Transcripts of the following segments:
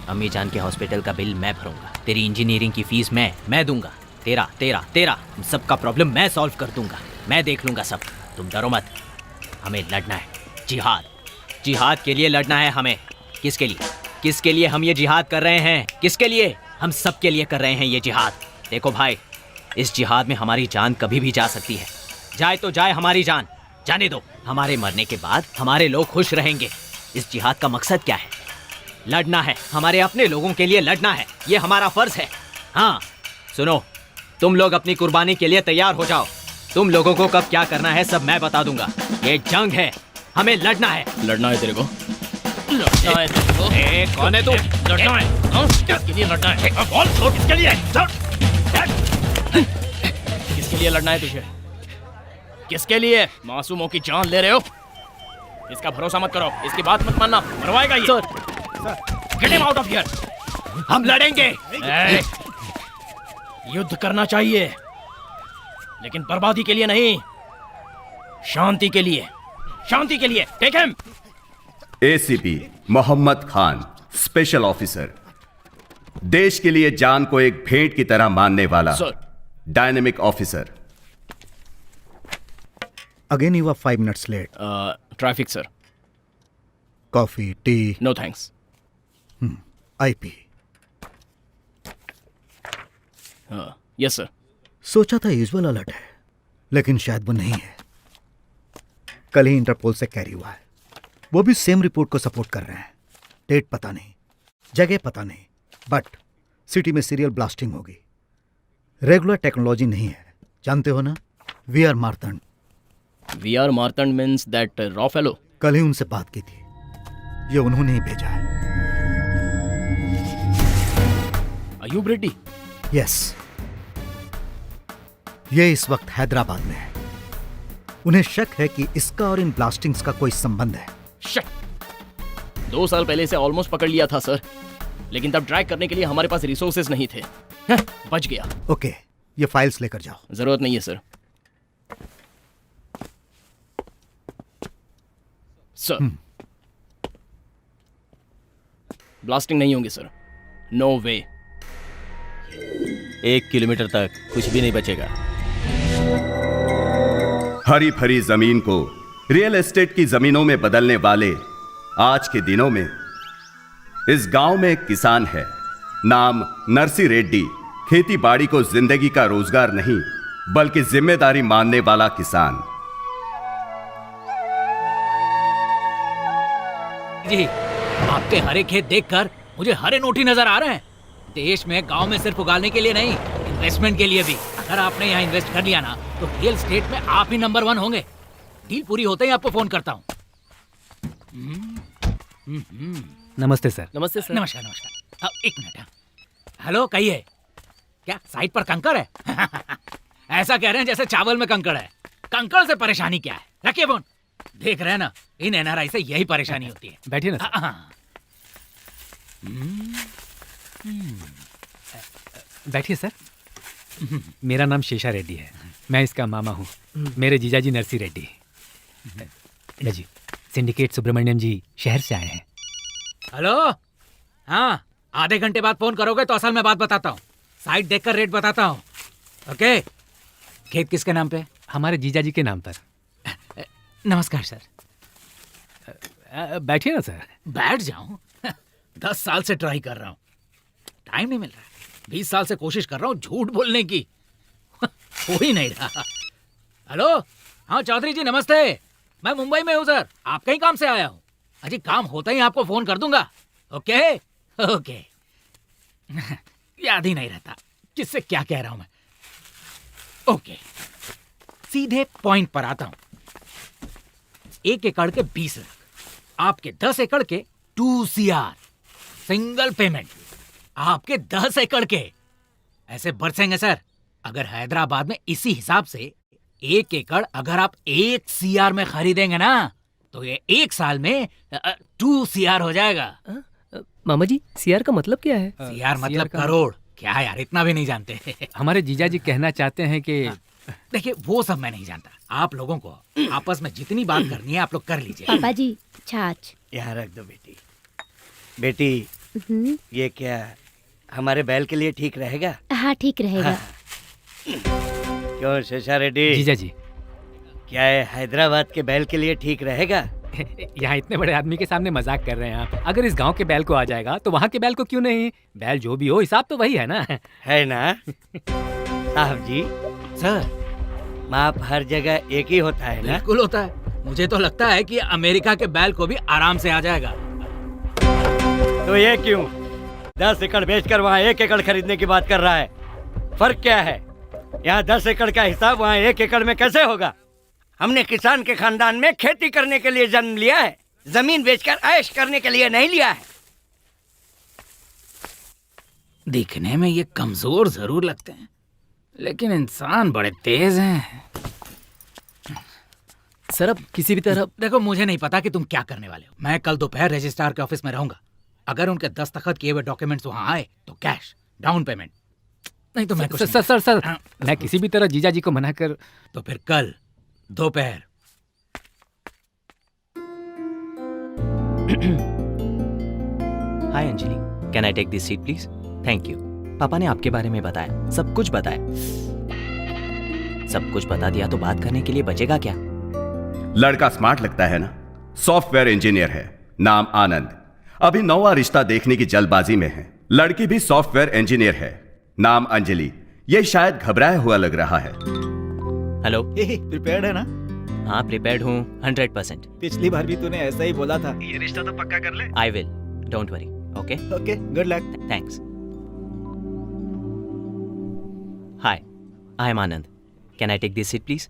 अम्मी जान के हॉस्पिटल का बिल मैं भरूंगा, तेरी इंजीनियरिंग की फीस मैं दूंगा, तेरा तेरा तेरा सबका प्रॉब्लम मैं सॉल्व कर दूंगा, मैं देख लूंगा सब। तुम डरो मत, हमें लड़ना है, जिहाद, जिहाद के लिए लड़ना है हमें। किसके लिए, किसके लिए हम ये जिहाद कर रहे हैं? किसके लिए? हम सब के लिए कर रहे हैं ये जिहाद। देखो भाई, इस जिहाद में हमारी जान कभी भी जा सकती है, जाए तो जाए हमारी जान, जाने दो। हमारे मरने के बाद हमारे लोग खुश रहेंगे। इस जिहाद का मकसद क्या है? लड़ना है, हमारे अपने लोगों के लिए लड़ना है, ये हमारा फर्ज है। हाँ सुनो, तुम लोग अपनी कुर्बानी के लिए तैयार हो जाओ। तुम लोगों को कब क्या करना है सब मैं बता दूंगा। ये जंग है, हमें लड़ना है। लड़ना है तेरे को? लड़ना है तेरे को? कौन है तू? लड़ना है? हाँ? किसके लिए लड़ना है? बोल तो किसके लिए? किसके लिए लड़ना है तुझे? किसके लिए? मासूमों की जान ले रहे हो? इसका भरोसा मत करो, इसकी बात मत मानना, मरवाएगा ये। Get him out of here. हम लड़ेंगे। युद्ध करना चाहिए, लेकिन बर्बादी के लिए नहीं, शांति के लिए, शांति के लिए। Take him. ACP Mohammad Khan, special officer, देश के लिए जान को एक भेंट की तरह मानने वाला dynamic officer. Again, you are 5 minutes late. Traffic sir. Coffee, tea, no thanks. IP. Yes sir. सोचा था यूजुअल अलर्ट है, लेकिन शायद वो नहीं है। कल ही इंटरपोल से कैरी हुआ है, वो भी सेम रिपोर्ट को सपोर्ट कर रहे हैं। डेट पता नहीं, जगह पता नहीं, बट सिटी में सीरियल ब्लास्टिंग होगी। रेगुलर टेक्नोलॉजी नहीं है, जानते हो ना? We are Martand. We are Martand means that रॉ फेलो? कल ही उनसे बात की थी, ये उन्होंने ही भेजा है। अयूब रेड्डी? यस, ये इस वक्त हैदराबाद में है। उन्हें शक है कि इसका और इन ब्लास्टिंग्स का कोई संबंध है। शिट! 2 साल पहले इसे ऑलमोस्ट पकड़ लिया था सर, लेकिन तब ट्रैक करने के लिए हमारे पास रिसोर्सेज नहीं थे। बच गया। ओके, ये फाइल्स लेकर जाओ। जरूरत नहीं है सर। सर ब्लास्टिंग नहीं होंगे सर, नो वे। 1 किलोमीटर तक कुछ भी नहीं बचेगा। हरी भरी जमीन को रियल एस्टेट की जमीनों में बदलने वाले आज के दिनों में इस गांव में एक किसान है, नाम नरसी रेड्डी। खेती बाड़ी को जिंदगी का रोजगार नहीं बल्कि जिम्मेदारी मानने वाला किसान। जी, आपके हरे खेत देखकर मुझे हरे नोट ही नजर आ रहे हैं। देश में, गांव में सिर्फ उगाने के लिए नहीं, इन्वेस्टमेंट के लिए भी। अगर आपने यहाँ इन्वेस्ट कर लिया ना, तो रियल स्टेट में आप ही नंबर 1 होंगे। डील पूरी होते ही आपको फोन करता हूँ। नमस्ते सर। नमस्ते सर। नमस्कार नमस्कार। अब 1 मिनट। हेलो, कहिए, क्या साइड पर कंकड़ है? ऐसा कह रहे हैं जैसे चावल में कंकड़ है। कंकड़ से परेशानी क्या है? रखिए फोन। देख रहे हैं ना, इन एनआरआई से यही परेशानी होती है। बैठिए ना सर। बैठिए सर। मेरा नाम शेषा रेड्डी है, मैं इसका मामा हूँ। मेरे जीजाजी नरसी रेड्डी जी, सिंडिकेट सुब्रमण्यम जी शहर से आए हैं। हेलो, हाँ, आधे घंटे बाद फोन करोगे तो असल में बात बताता हूँ। साइट देखकर रेट बताता हूँ। ओके। खेत किसके नाम पे? हमारे जीजाजी के नाम पर। नमस्कार सर। बैठिए ना सर। बैठ जाऊं? 10 साल से ट्राई कर रहा हूँ, टाइम नहीं मिल रहा है। 20 साल से कोशिश कर रहा हूँ झूठ बोलने की, हो ही नहीं रहा। हेलो, हाँ चौधरी जी नमस्ते। मैं मुंबई में हूँ सर, आपके ही काम से आया हूँ। अजी काम होता ही आपको फोन कर दूंगा। Okay okay. याद ही नहीं रहता किससे क्या कह रहा हूं मैं। ओके, सीधे पॉइंट पर आता हूं। 1 एकड़ के 20 लाख, आपके 10 एकड़ के 2 CR, सिंगल पेमेंट। आपके 10 एकड़ के ऐसे बरसेंगे सर। अगर हैदराबाद में इसी हिसाब से 1 एकड़ अगर आप 1 CR में खरीदेंगे ना, तो ये 1 साल में 2 CR हो जाएगा। मामा जी, CR का मतलब क्या है? CR मतलब करोड़। क्या यार, इतना भी नहीं जानते? हमारे जीजाजी कहना चाहते हैं कि देखिए, वो सब मैं नहीं जानता। आप लोगों को आपस में जितनी बात करनी है आप लोग कर लीजिए। पापा जी, छाछ। यहाँ रख दो बेटी। बेटी, ये क्या हमारे बैल के लिए ठीक रहेगा? हाँ ठीक रहेगा। क्यों शेषा रेड्डी, जीजा जी, क्या है हैदराबाद के बैल के लिए ठीक रहेगा? यहाँ इतने बड़े आदमी के सामने मजाक कर रहे हैं आप। अगर इस गांव के बैल को आ जाएगा तो वहाँ के बैल को क्यों नहीं? बैल जो भी हो, हिसाब तो वही है ना। है ना साहब जी? सर माप हर जगह एक ही होता है ना? बिल्कुल होता है। मुझे तो लगता है कि अमेरिका के बैल को भी आराम से आ जाएगा। तो ये क्यों 10 एकड़ बेचकर वहाँ 1 एकड़ खरीदने की बात कर रहा है? फर्क क्या है? यहाँ 10 एकड़ का हिसाब वहाँ 1 एकड़ में कैसे होगा? हमने किसान के खानदान में खेती करने के लिए जन्म लिया है, जमीन बेचकर ऐश करने के लिए नहीं लिया है। दिखने में ये कमजोर जरूर लगते हैं, लेकिन इंसान बड़े तेज हैं। सर अब किसी भी तरह देखो, मुझे नहीं पता कि तुम क्या करने वाले हो। मैं कल दोपहर रजिस्ट्रार के ऑफिस में रहूंगा। अगर उनके दस्तखत किए हुए डॉक्यूमेंट्स वहां आए तो कैश डाउन पेमेंट, नहीं तो मैं कुछ सर सर सर हाँ। मैं किसी भी तरह जीजा जी को मना कर। तो फिर कल दोपहर। Hi Anjali, can I take this seat please? Thank you. पापा ने आपके बारे में बताया, सब कुछ बताया। सब कुछ बता दिया तो बात करने के लिए बचेगा क्या? लड़का स्मार्ट लगता है ना? सॉफ्टवेयर इंजीनियर है, नाम आनंद। अभी नौवां रिश्ता देखने की जल्दबाजी में है। लड़की भी सॉफ्टवेयर इंजीनियर है, नाम अंजलि। ये शायद घबराया हुआ लग रहा है। हेलो, प्रिपेयर्ड है ना? हाँ प्रिपेयर्ड हूँ 100%। पिछली बार भी तूने ऐसा ही बोला था। ये रिश्ता तो पक्का कर ले। I will, don't worry. Okay okay, good luck. Thanks. Hi, I am Anand. Can I take this seat please?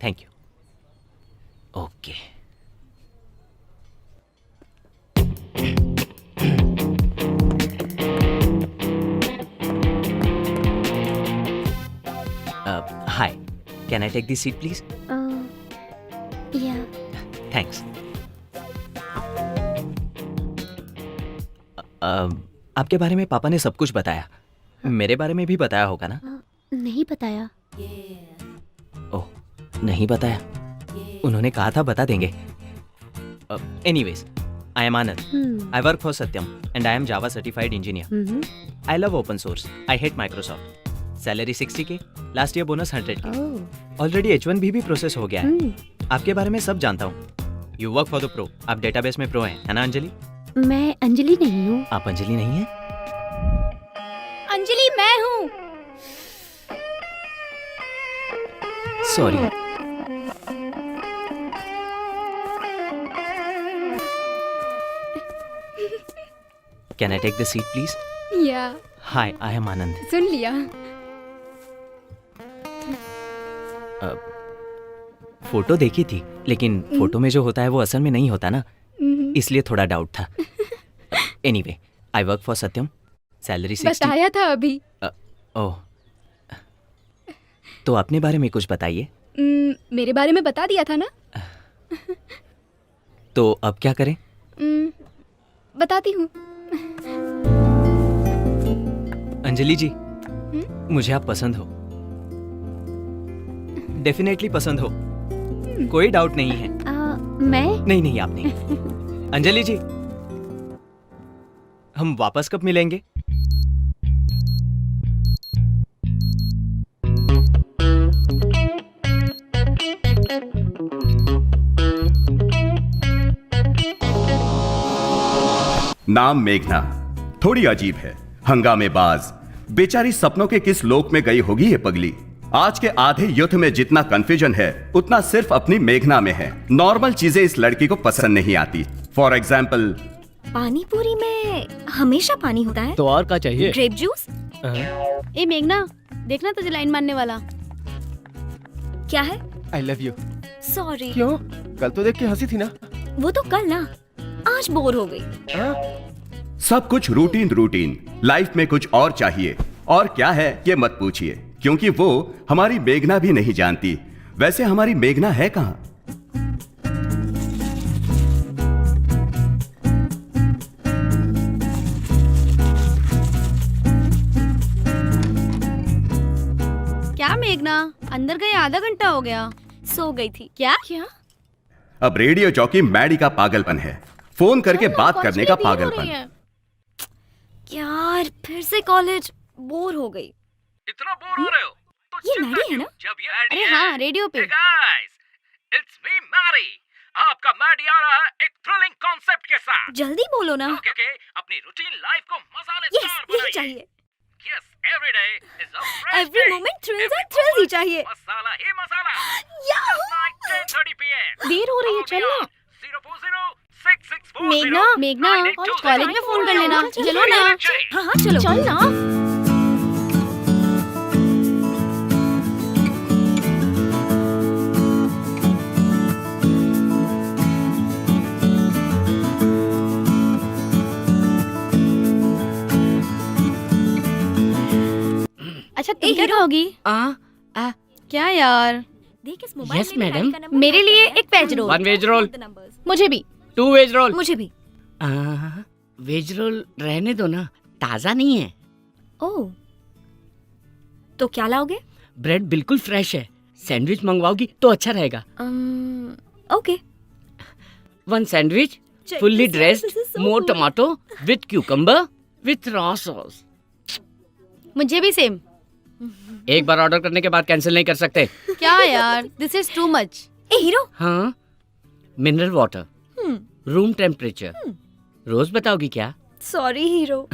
Thank you. Okay. Hi, can I take this seat please? Yeah thanks. आपके बारे में पापा ने सब कुछ बताया। मेरे बारे में भी बताया होगा ना? नहीं बताया। ओह, नहीं बताया। उन्होंने कहा था बता देंगे। Anyways, I am Anand. I work for Satyam and I am Java certified engineer. I love open source. I hate Microsoft. Salary 60K, last year bonus 100K। Already H1B भी प्रोसेस हो गया है। आपके बारे में सब जानता हूँ। You work for the pro. आप डेटाबेस में प्रो हैं, है ना अंजलि? मैं अंजलि नहीं हूँ। आप अंजलि नहीं हैं? अंजलि मैं हूँ। Sorry. Can I take the seat please? Yeah hi, I am आनंद। सुन लिया। फोटो देखी थी, लेकिन फोटो में जो होता है वो असल में नहीं होता ना, इसलिए थोड़ा डाउट था। Anyway, I work for Satyam. Salary 60। बताया था अभी। ओह, तो अपने बारे में कुछ बताइए। मेरे बारे में बता दिया था ना। तो अब क्या करें? बताती हूँ। अंजलि जी, मुझे आप पसंद हो। डेफिनेटली पसंद हो, कोई डाउट नहीं है। मैं नहीं, आप नहीं। अंजलि जी, हम वापस कब मिलेंगे? नाम मेघना, थोड़ी अजीब है, हंगामेबाज। बेचारी सपनों के किस लोक में गई होगी ये पगली। आज के आधे युद्ध में जितना कंफ्यूजन है उतना सिर्फ अपनी मेघना में है। नॉर्मल चीजें इस लड़की को पसंद नहीं आती। फॉर एग्जाम्पल, पानी पूरी में हमेशा पानी होता है। तो और क्या चाहिए? Grape juice. ए मेघना, देखना तुझे लाइन मारने वाला। क्या है? I love you. सॉरी। क्यों? कल तो देख के हंसी थी ना। वो तो कल ना, आज बोर हो गई। सब कुछ रूटीन। लाइफ में कुछ और चाहिए, और क्या है ये मत पूछिए, क्योंकि वो हमारी मेघना भी नहीं जानती। वैसे हमारी मेघना है कहां? क्या मेघना, अंदर गए आधा घंटा हो गया। सो गई थी क्या? अब रेडियो जॉकी मैडी का पागलपन है, फोन करके बात करने का पागलपन। यार फिर से कॉलेज, बोर हो गई। इतना बोर हो रहे हो तो ये चिंता मैडी है क्यों? ना? जब ये मैडी अरे है। हाँ, रेडियो पे। Hey guys, it's me Maddie. आपका मैडी आ रहा है एक थ्रिलिंग कॉन्सेप्ट के साथ। जल्दी बोलो ना। ओके, अपनी रूटीन लाइफ को मसालेदार यस, बनाइए। यही चाहिए। Yes, every day is a fresh every day. Moment thrills Every and thrills he moment चाहिए। मसाला ही मसाला। याहू! Night 10:30 PM। देर हो रही है, Call me चलना। on 040-6640 मेघना कॉलेज में फोन कर लेना। चलो ना। हाँ हाँ चलो। चल ना। अच्छा तुम क्या खाओगी? क्या यार? Yes madam. मेरे लिए एक वेज रोल। 1 वेज रोल, मुझे भी। 2 वेज रोल। मुझे भी। वेज रोल रहने दो ना, ताजा नहीं है। ओह, तो क्या लाओगे? ब्रेड बिल्कुल फ्रेश है। सैंडविच मंगवाओगी तो अच्छा रहेगा। Okay. 1 sandwich, fully dressed, more tomato with cucumber with raw sauce. मुझे भी सेम। एक बार ऑर्डर करने के बाद कैंसिल नहीं कर सकते। क्या यार, दिस इज टू मच। ए हीरो। हाँ, मिनरल वाटर, रूम टेम्परेचर। रोज बताओगी क्या? Sorry hero.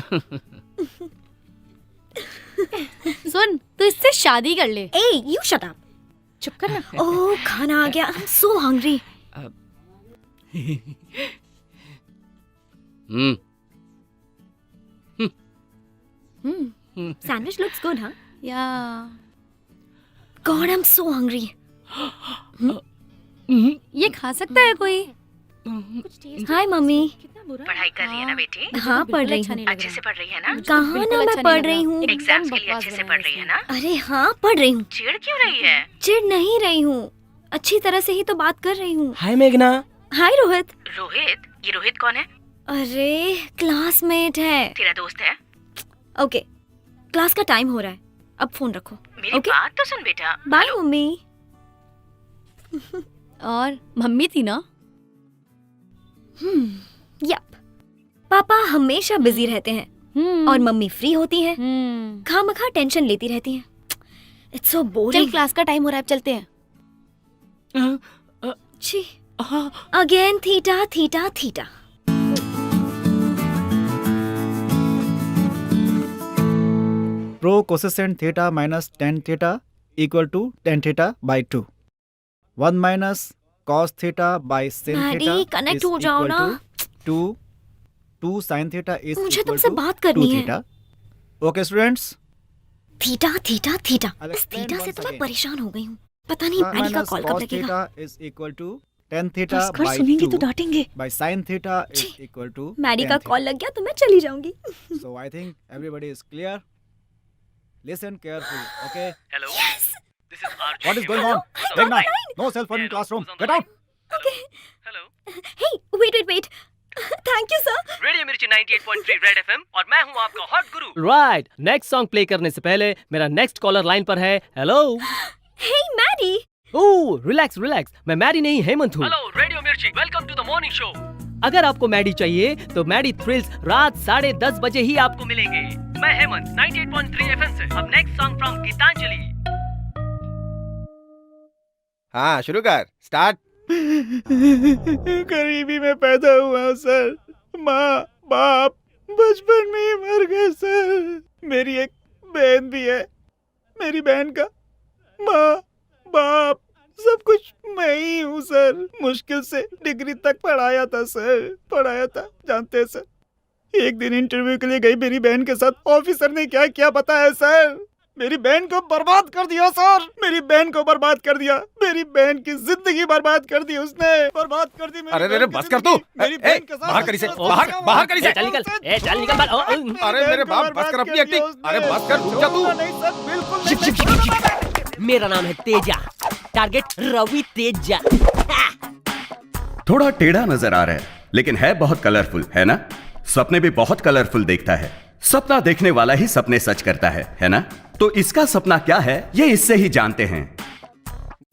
सुन, तू इससे शादी कर ले। ए यू शट अप। चुप कर ना। ओह, खाना आ गया। I am so hungry. Sandwich looks good, हाँ? या God, I am so hungry. ये खा सकता है कोई? Hi mummy. पढ़ाई कर रही है ना बेटी? हाँ पढ़ रही हूँ। अच्छे से पढ़ रही है ना? कहाँ ना, मैं पढ़ रही हूँ। एग्जाम्स के लिए अच्छे से पढ़ रही है ना? अरे हाँ पढ़ रही हूँ। चिढ़ क्यों रही है? चिढ़ नहीं रही हूँ, अच्छी तरह से ही तो बात कर रही हूँ। हाय मेघना। हाय रोहित। रोहित? ये रोहित कौन है? अरे क्लासमेट है। तेरा दोस्त है? ओके, क्लास का टाइम हो रहा है, अब फोन रखो। मेरी बात तो सुन बेटा। Bye mummy. और मम्मी थी ना? यप। पापा हमेशा बिजी रहते हैं और मम्मी फ्री होती हैं, खामखा टेंशन लेती रहती हैं। It's so boring. चल क्लास का टाइम हो रहा है, अब चलते हैं। छी, again theta theta theta. Pro cosecant theta minus ten theta equal to ten theta by 2। 1 minus cos theta by sin Maddy, theta connect हो जाओ ना। 2 sin थीटा इज मुझे तुमसे बात करनी है। Theta. Okay students, theta theta theta. I'll इस explain theta से once तो मैं again. परेशान हो गई हूँ। पता नहीं मैडी का कॉल कब लगेगा। Theta is equal to tan theta बस कर, बाई सुनेंगे 2 तो डांटेंगे। बाई sin थीटा इज छी, इक्वल टू मैडी का कॉल लग गया तो मैं चली जाऊंगी। So I think everybody is clear. Listen carefully, okay? Hello. Yes. This is Arjun. What is going on? Meghna, no cell phone in classroom. Get out. Okay. Hello. Hey, wait. Thank you, sir. Radio मिर्ची 98.3 red FM और मैं हूँ आपका hot गुरु। Right, next song play करने से पहले मेरा next collar line पर है। Hello. Hey, Maddie. Oh, relax, मैं मैडी नहीं हेमंत हूँ। Hello radio Mirchi, welcome to the morning show. अगर आपको मैडी चाहिए तो मैडी थ्रिल्स रात 10:30 बजे ही आपको आपको मिलेंगे। मैं हेमंत 98.3 एफएम से। अब नेक्स्ट सॉन्ग फ्रॉम गीतांजलि। हाँ शुरू कर, स्टार्ट। गरीबी में पैदा हुआ सर, माँ बाप बचपन में ही मर गए सर। मेरी एक बहन भी है, मेरी बहन का माँ बाप सब कुछ मैं ही हूँ सर। मुश्किल से डिग्री तक पढ़ाया था जानते हैं सर। एक दिन इंटरव्यू के लिए गई मेरी बहन के साथ, ऑफिसर ने क्या क्या बताया सर, मेरी बहन को बर्बाद कर दिया सर। मेरी बहन की जिंदगी बर्बाद कर दी उसने, बर्बाद कर दी। अरे बस कर तू। मेरी बहन के साथ बाहर कर इसे, बाहर कर इसे। चल निकल बाहर। अरे मेरे बाप, बस कर अपनी एक्टिंग। अरे बस कर, रुक जा तू। नहीं सर, बिल्कुल नहीं। मेरा नाम है तेजा, टारगेट रवि तेजा। थोड़ा टेढ़ा नजर आ रहा है लेकिन है बहुत कलरफुल, है ना? सपने भी बहुत कलरफुल देखता है। सपना देखने वाला ही सपने सच करता है ना? तो इसका सपना क्या है ये इससे ही जानते हैं।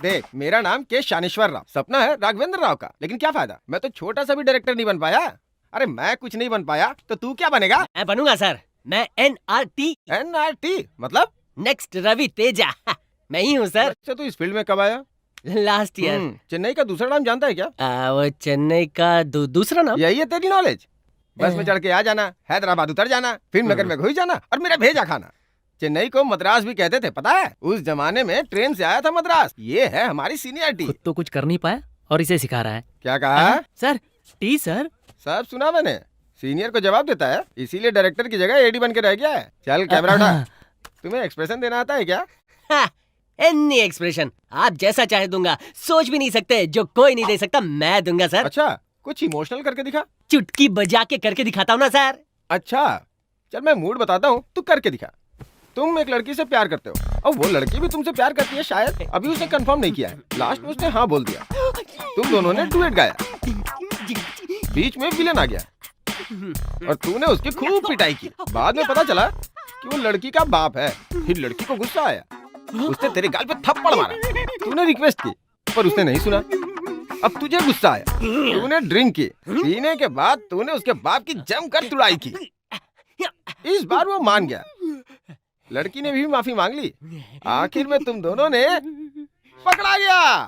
देख, मेरा नाम के शानेश्वर राव, सपना है राघवेंद्र राव का, लेकिन क्या फायदा, मैं तो छोटा सा भी डायरेक्टर नहीं बन पाया। अरे मैं कुछ नहीं बन पाया तो तू क्या बनेगा? मैं बनूंगा सर, मैं NRT NRT मतलब? नेक्स्ट रवि तेजा मैं ही हूँ सर। अच्छा, तो इस फील्ड में कब आया? Last year. चेन्नई का दूसरा नाम जानता है क्या? वो चेन्नई का दूसरा नाम? यही है तेरी नॉलेज? बस में चढ़ के आ जाना, हैदराबाद उतर जाना, फिल्म नगर में घुस जाना और मेरा भेजा खाना। चेन्नई को मद्रास भी कहते थे, पता है? उस जमाने में ट्रेन से आया था मद्रास। ये है हमारी सीनियरिटी। खुद तो कुछ कर नहीं पाया और इसे सिखा रहा है। क्या कहा? Sir T sir. सब सुना मैंने। सीनियर को जवाब देता है, इसीलिए डायरेक्टर की जगह एडी बन के रह गया है। चल कैमरा उठा। तुम्हें एक्सप्रेशन देना आता है क्या? एनी एक्सप्रेशन आप जैसा चाहे दूंगा। सोच भी नहीं सकते, जो कोई नहीं दे सकता मैं दूंगा सर। अच्छा, कुछ इमोशनल करके दिखा। चुटकी बजा के करके दिखाता हूँ ना सर। अच्छा चल, मैं मूड बताता हूँ, तू करके दिखा। तुम एक लड़की से प्यार करते हो और वो लड़की भी तुमसे प्यार करती है शायद। अभी उसने कंफर्म नहीं किया है, लास्ट में उसने हाँ बोल दिया। तुम दोनों ने डुएट गाया, बीच में विलेन आ गया और तूने उसकी खूब पिटाई की। बाद में पता चला कि वो लड़की का बाप है। फिर लड़की को गुस्सा आया, उसने तेरे गाल पे थप्पड़ मारा। तूने रिक्वेस्ट की पर उसने नहीं सुना। अब तुझे गुस्सा आया, तूने ड्रिंक की। पीने के बाद तूने उसके बाप की जमकर तुड़ाई की। इस बार वो मान गया, लड़की ने भी माफी मांग ली। आखिर में तुम दोनों ने पकड़ा गया।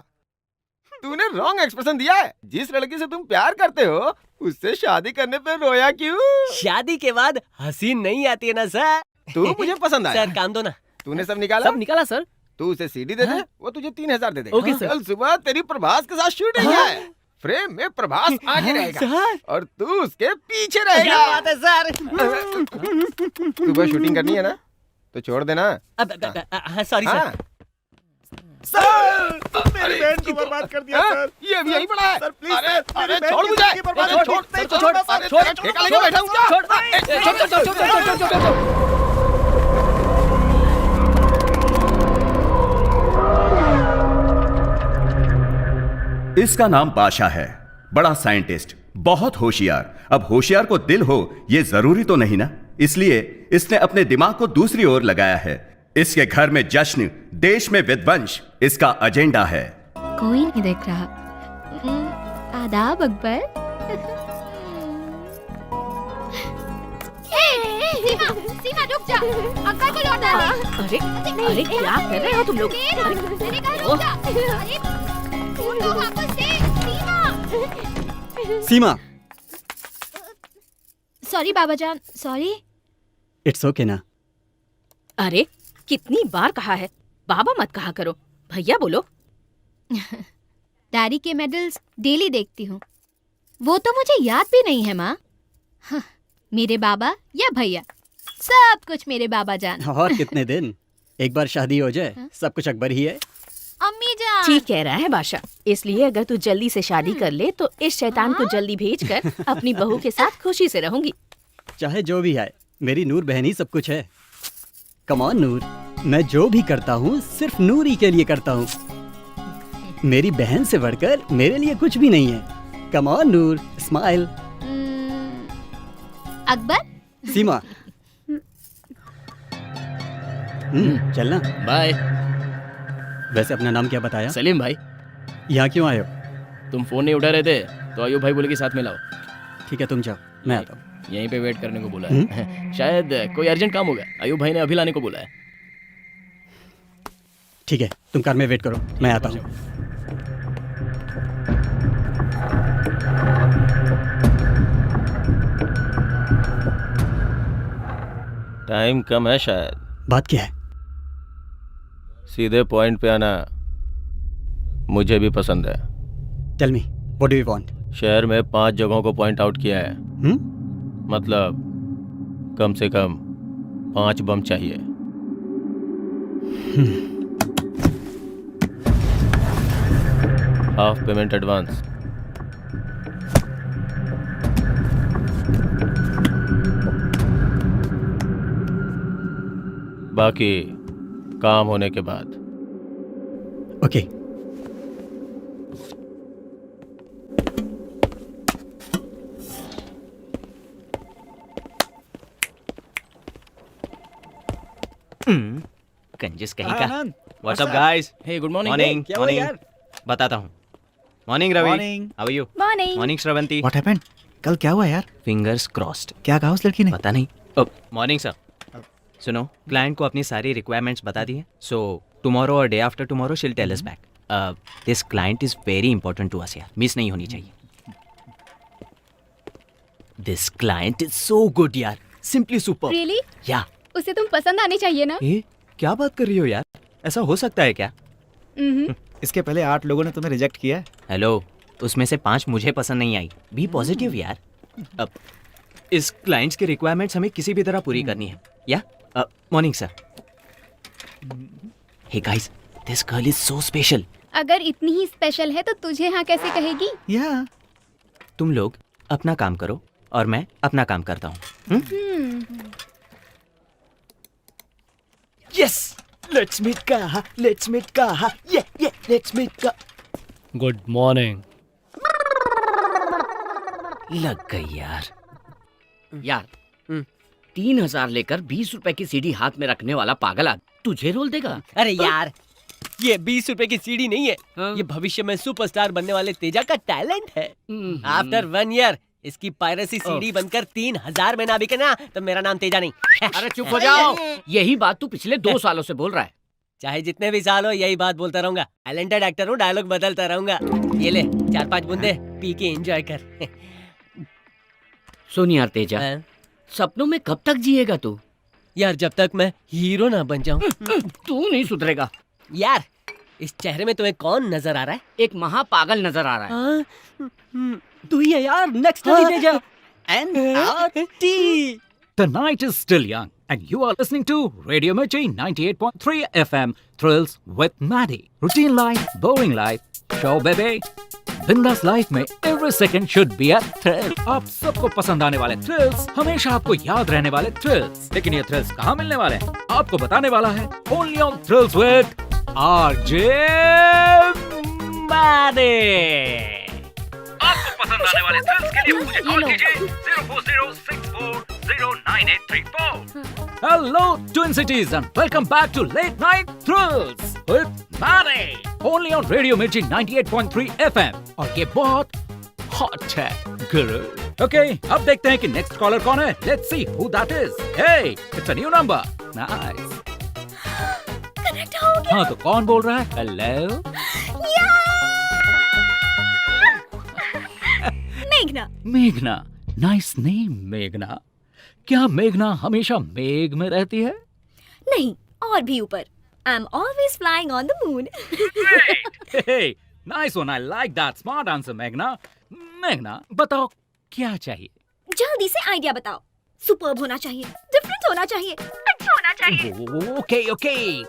तूने रॉन्ग एक्सप्रेशन दिया है। जिस लड़की से तुम प्यार करते हो उससे शादी करने पे रोया क्यों? शादी के बाद हंसी नहीं आती है ना सर। तू मुझे पसंद आया। सर काम दो ना। तूने सब निकाला? सब निकाला सर। तू उसे सीडी दे दे, वो तुझे 3000 दे दे। Okay sir. कल सुबह तेरी प्रभास के साथ शूटिंग है। फ्रेम में प्रभास आगे रहेगा सर और तू उसके पीछे रहेगा। क्या बात है सर। सुबह शूटिंग करनी है ना, तो छोड़ देना। Sorry sir. सर मेरी बहन को बर्बाद कर दिया सर। ये अभी यहीं पड़ा है सर प्लीज अरे सर, अरे मेरी बहन छोड़ की मुझे। जिंदगी बर्बाद अरे कर छोड़ दी। छोड़ छोड़, छोड़ सर, छोड़ छोड़, ठेका लेके बैठा हूँ क्या? इसका नाम बादशाह है, बड़ा साइंटिस्ट, बहुत होशियार। अब होशियार को दिल हो ये जरूरी तो नहीं ना, इसलिए इसने अपने दिमाग को दूसरी ओर लगाया है। इसके घर में जश्न, देश में विध्वंस इसका एजेंडा है। कोई नहीं देख रहा। आदाब अकबर। सीमा रुक जा, अकबर को लौटा दे। अरे क्या कर रहे हो तुम लोग? मैंने कहा रुक जा। अरे उनको वापस दे, सीमा। सीमा, सॉरी बाबा जान, सॉरी। इट्स ओके ना। अरे कितनी बार कहा है बाबा मत कहा करो, भैया बोलो। डैडी के मेडल्स डेली देखती हूँ, वो तो मुझे याद भी नहीं है माँ। हाँ, मेरे बाबा या भैया, सब कुछ मेरे बाबा जान। और कितने दिन, एक बार शादी हो जाए सब कुछ अकबर ही है। अम्मी जान। ठीक कह रहा है बादशाह। इसलिए अगर तू जल्दी से शादी कर ले तो इस शैतान को जल्दी भेजकर अपनी बहू के साथ खुशी से रहूंगी। चाहे जो भी है, मेरी नूर बहन ही सब कुछ है। कम ऑन नूर, मैं जो भी करता हूँ सिर्फ नूर ही के लिए करता हूँ। मेरी बहन से बढ़कर मेरे लिए कुछ भी नहीं है। Come on Noor, smile. Akbar. Seema, चलना। बाय। वैसे अपना नाम क्या बताया? सलीम भाई। यहाँ क्यों आए हो? तुम फोन नहीं उठा रहे थे तो अयूब भाई बोले कि साथ में लाओ। ठीक है तुम जाओ, मैं आता हूँ। यहीं पे वेट करने को बोला है। शायद कोई अर्जेंट काम होगा, अयूब भाई ने अभी लाने को बोला है। ठीक है तुम कार में वेट करो, मैं आता हूँ। टाइम कम है शायद। बात क्या है? सीधे पॉइंट पे आना मुझे भी पसंद है। Tell me, what do you want? शहर में 5 जगहों को पॉइंट आउट किया है। मतलब कम से कम 5 बम चाहिए। Half payment advance. बाकी काम होने के बाद। ओके। कंजूस कहीं का। What's up guys? Hey good morning. Morning क्या हुआ मॉर्निंग। यार? बताता हूँ। Morning Ravi. Morning. How are you? Morning. Morning Shravanthi. What happened? कल क्या हुआ यार? Fingers crossed. क्या कहा उस लड़की ने? पता नहीं, मॉर्निंग सर। सुनो, क्लाइंट को अपनी सारी रिक्वायरमेंट्स बता दी है, सो टुमारो और day after tomorrow she'll tell us back. This client is very important to us यार, मिस नहीं होनी चाहिए। This client is so good यार, सिंपली सुपर। रियली? या उसे तुम पसंद आनी चाहिए ना? ए, क्या बात कर रही हो यार, ऐसा हो सकता है क्या? इसके पहले 8 लोगों ने तुम्हें रिजेक्ट किया है। हेलो, उसमें से 5 मुझे पसंद नहीं आई। बी पॉजिटिव यार। अब इस क्लाइंट्स की रिक्वायरमेंट्स हमें किसी भी तरह पूरी करनी है। Yeah morning sir. Hey guys, this girl is so special. अगर इतनी ही स्पेशल है तो तुझे हाँ कैसे कहेगी? या तुम लोग अपना काम करो और मैं अपना काम करता हूँ। यस, लेट्स मीट कहा, लेट्स मीट कहा, ये लेट्स मीट का। Good morning. लग गई यार। यार 3,000 लेकर 20 रुपए की सीडी हाथ में रखने वाला पागल तुझे रोल देगा? अरे यार, ये 20 रुपए की सीडी नहीं है, ये भविष्य में सुपरस्टार बनने वाले तेजा का टैलेंट है। आफ्टर 1 ईयर इसकी पायरेसी सीडी बनकर 3,000 में ना बिके ना तो मेरा नाम तेजा नहीं। अरे चुप हो जाओ, यही बात तू पिछले 2 सालों से बोल रहा है। चाहे जितने भी साल हो यही बात बोलता रहूंगा। टैलेंटेड एक्टर हूँ, डायलॉग बदलता रहूंगा। ये ले 4-5 बूंदे पी के एंजॉय कर। सुन यार तेजा, सपनों में कब तक जिएगा तू? यार जब तक मैं हीरो ना बन जाऊं। तू नहीं सुधरेगा। यार इस चेहरे में तुम्हें कौन नजर आ रहा है? एक महापागल नजर आ रहा है। तू ही है यार, next Teja. NRT. The night is still young, and you are listening to Radio Mirchi 98.3 FM. Thrills with Maddie. Routine life, boring life. Show baby. बिंदास लाइफ में every second should be a thrill. आप सबको पसंद आने वाले thrills, हमेशा आपको याद रहने वाले थ्रिल्स। लेकिन ये थ्रिल्स कहाँ मिलने वाले हैं? आपको बताने वाला है Only on Thrills with RJ Maddie. आपको पसंद आने वाले थ्रिल्स के लिए मुझे कॉल कीजिए 04064098834. Hello Twin Cities and welcome back to Late Night Thrills with Maddie. Only on Radio Mirchi 98.3 FM. और ये बहुत hot है गुरु. Okay, अब देखते हैं कि next caller कौन है. Let's see who that is. Hey, it's a new number. Nice. Connect हो गया। हाँ तो कौन बोल रहा है? Hello. मेघना। मेघना, नाइस नेम मेघना। क्या मेघना हमेशा मेघ में रहती है? नहीं, और भी ऊपर। I am always flying on the moon. Hey, nice one. I like that smart answer, मेघना. मेघना, बताओ क्या चाहिए? जल्दी से आइडिया बताओ। सुपर्ब होना चाहिए, डिफरेंट होना चाहिए, अच्छा होना चाहिए। ओके।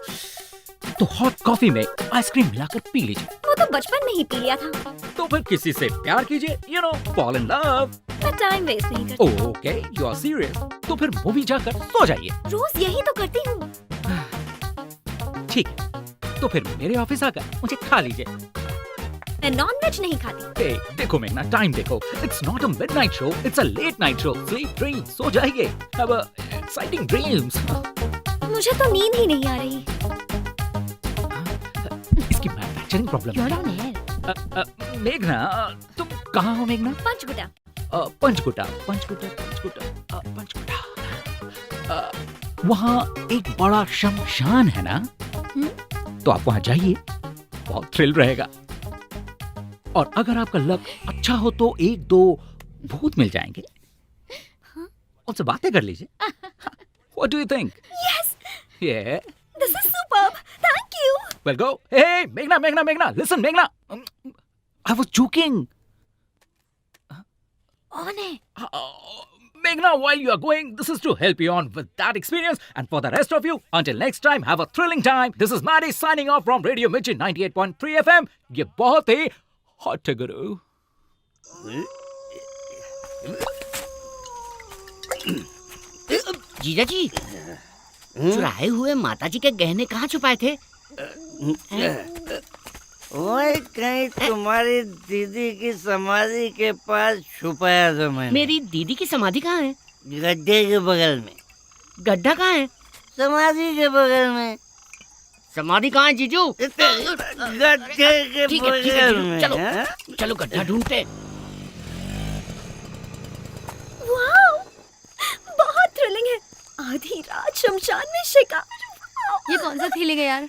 तो हॉट कॉफी में आइसक्रीम मिलाकर पी लीजिए। वो तो बचपन में ही पी लिया था। तो फिर किसी से प्यार कीजिए, you know, fall in love. मैं टाइम वेस्ट नहीं करती। Okay, you are serious. तो फिर मूवी जाकर सो जाइए। रोज यही तो करती हूँ। ठीक है, तो फिर मेरे ऑफिस आकर मुझे खा लीजिए। मैं नॉनवेज नहीं खाती। Hey, देखो मेघना, टाइम देखो। It's not a midnight show, it's a late night show. Sleep, dream, सो जाइए। Have a exciting dreams. मुझे तो नींद ही नहीं आ रही। इसकी मैन्युफैक्चरिंग प्रॉब्लम है। मेघना, तुम कहाँ हो मेघना? पंचकुटा। पंचकुटा। वहाँ एक बड़ा शमशान है ना? तो आप वहाँ जाइए, बहुत थ्रिल रहेगा। और अगर आपका लक अच्छा हो तो 1-2 भूत मिल जाएंगे। उनसे बातें कर लीजिए। What do you think? Yes. Yeah. This is superb. Thank you. Well, go. Hey, Meghna. Listen, Meghna. I was joking. On है। Meghna, while you are going, this is to help you on with that experience. And for the rest of you, until next time, have a thrilling time. This is Maddie signing off from Radio Mirchi 98.3 FM. ये बहुत ही hot है गुरु। जीजा जी, चुराए हुए माताजी के गहने कहाँ छुपाए थे? ओए, कहीं तुम्हारी दीदी की समाधि के पास छुपाया था मैंने। मेरी दीदी की समाधि कहाँ है? गड्ढे के बगल में। गड्ढा कहाँ है? समाधि के बगल में। समाधि कहाँ है जीजू? गड्ढे के बगल में। चलो गड्ढा ढूंढते। वाओ, बहुत थ्रिलिंग है। आधी रात शमशान में शिकार। ये कौन सा थ्रिलिंग है यार?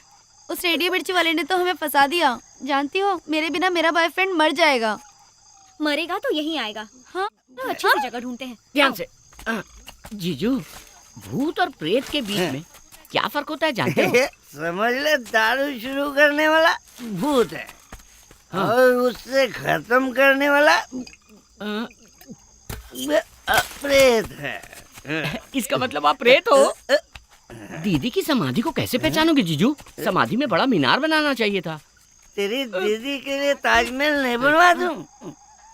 उस रेडियो मिर्ची वाले ने तो हमें फंसा दिया। जानती हो, मेरे बिना मेरा बॉयफ्रेंड मर जाएगा। मरेगा तो यहीं आएगा। हाँ, अच्छी सी जगह ढूंढते हैं। ध्यान से। जीजू, भूत और प्रेत के बीच में क्या फर्क होता है जानते हो? समझ ले, दारू शुरू करने वाला भूत है और उससे खत्म करने वाला प्रेत है। इसका मतलब आप प्रेत हो? दीदी की समाधि को कैसे पहचानोगे जीजू? समाधि में बड़ा मीनार बनाना चाहिए था। तेरी दीदी के लिए ताजमहल नहीं बनवा दूं?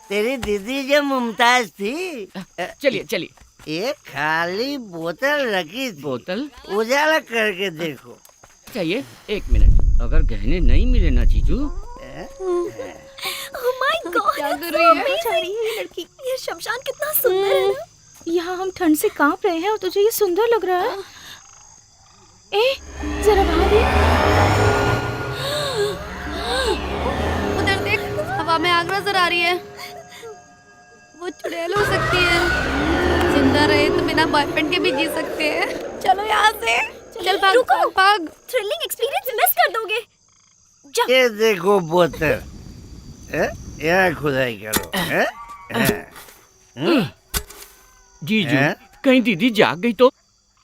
तेरी दीदी जब मुमताज थी। चलिए चलिए। एक खाली बोतल रखी थी। बोतल उजाला करके देखो। चाहिए 1 मिनट। अगर गहने नहीं मिले ना जीजू। Oh my God, क्या कर so रही है? amazing। ये लड़की, ये शमशान कितना सुंदर है ना। यहाँ हम ठंड से कांप रहे हैं और तुझे ये सुंदर लग रहा है। ए, जरा वहाँ देख। उधर देख, हवा में आग नजर आ रही है। वो चुड़ैल हो सकती है। जिंदा रहे तो बिना बॉयफ्रेंड के भी जी सकते हैं। चलो यहाँ से। चल भाग भाग भाग। थ्रिलिंग एक्सपीरियंस मिस कर दोगे। ये देखो बोतल। यहाँ खुदाई करो। जीजू, कहीं दीदी जाग गई तो?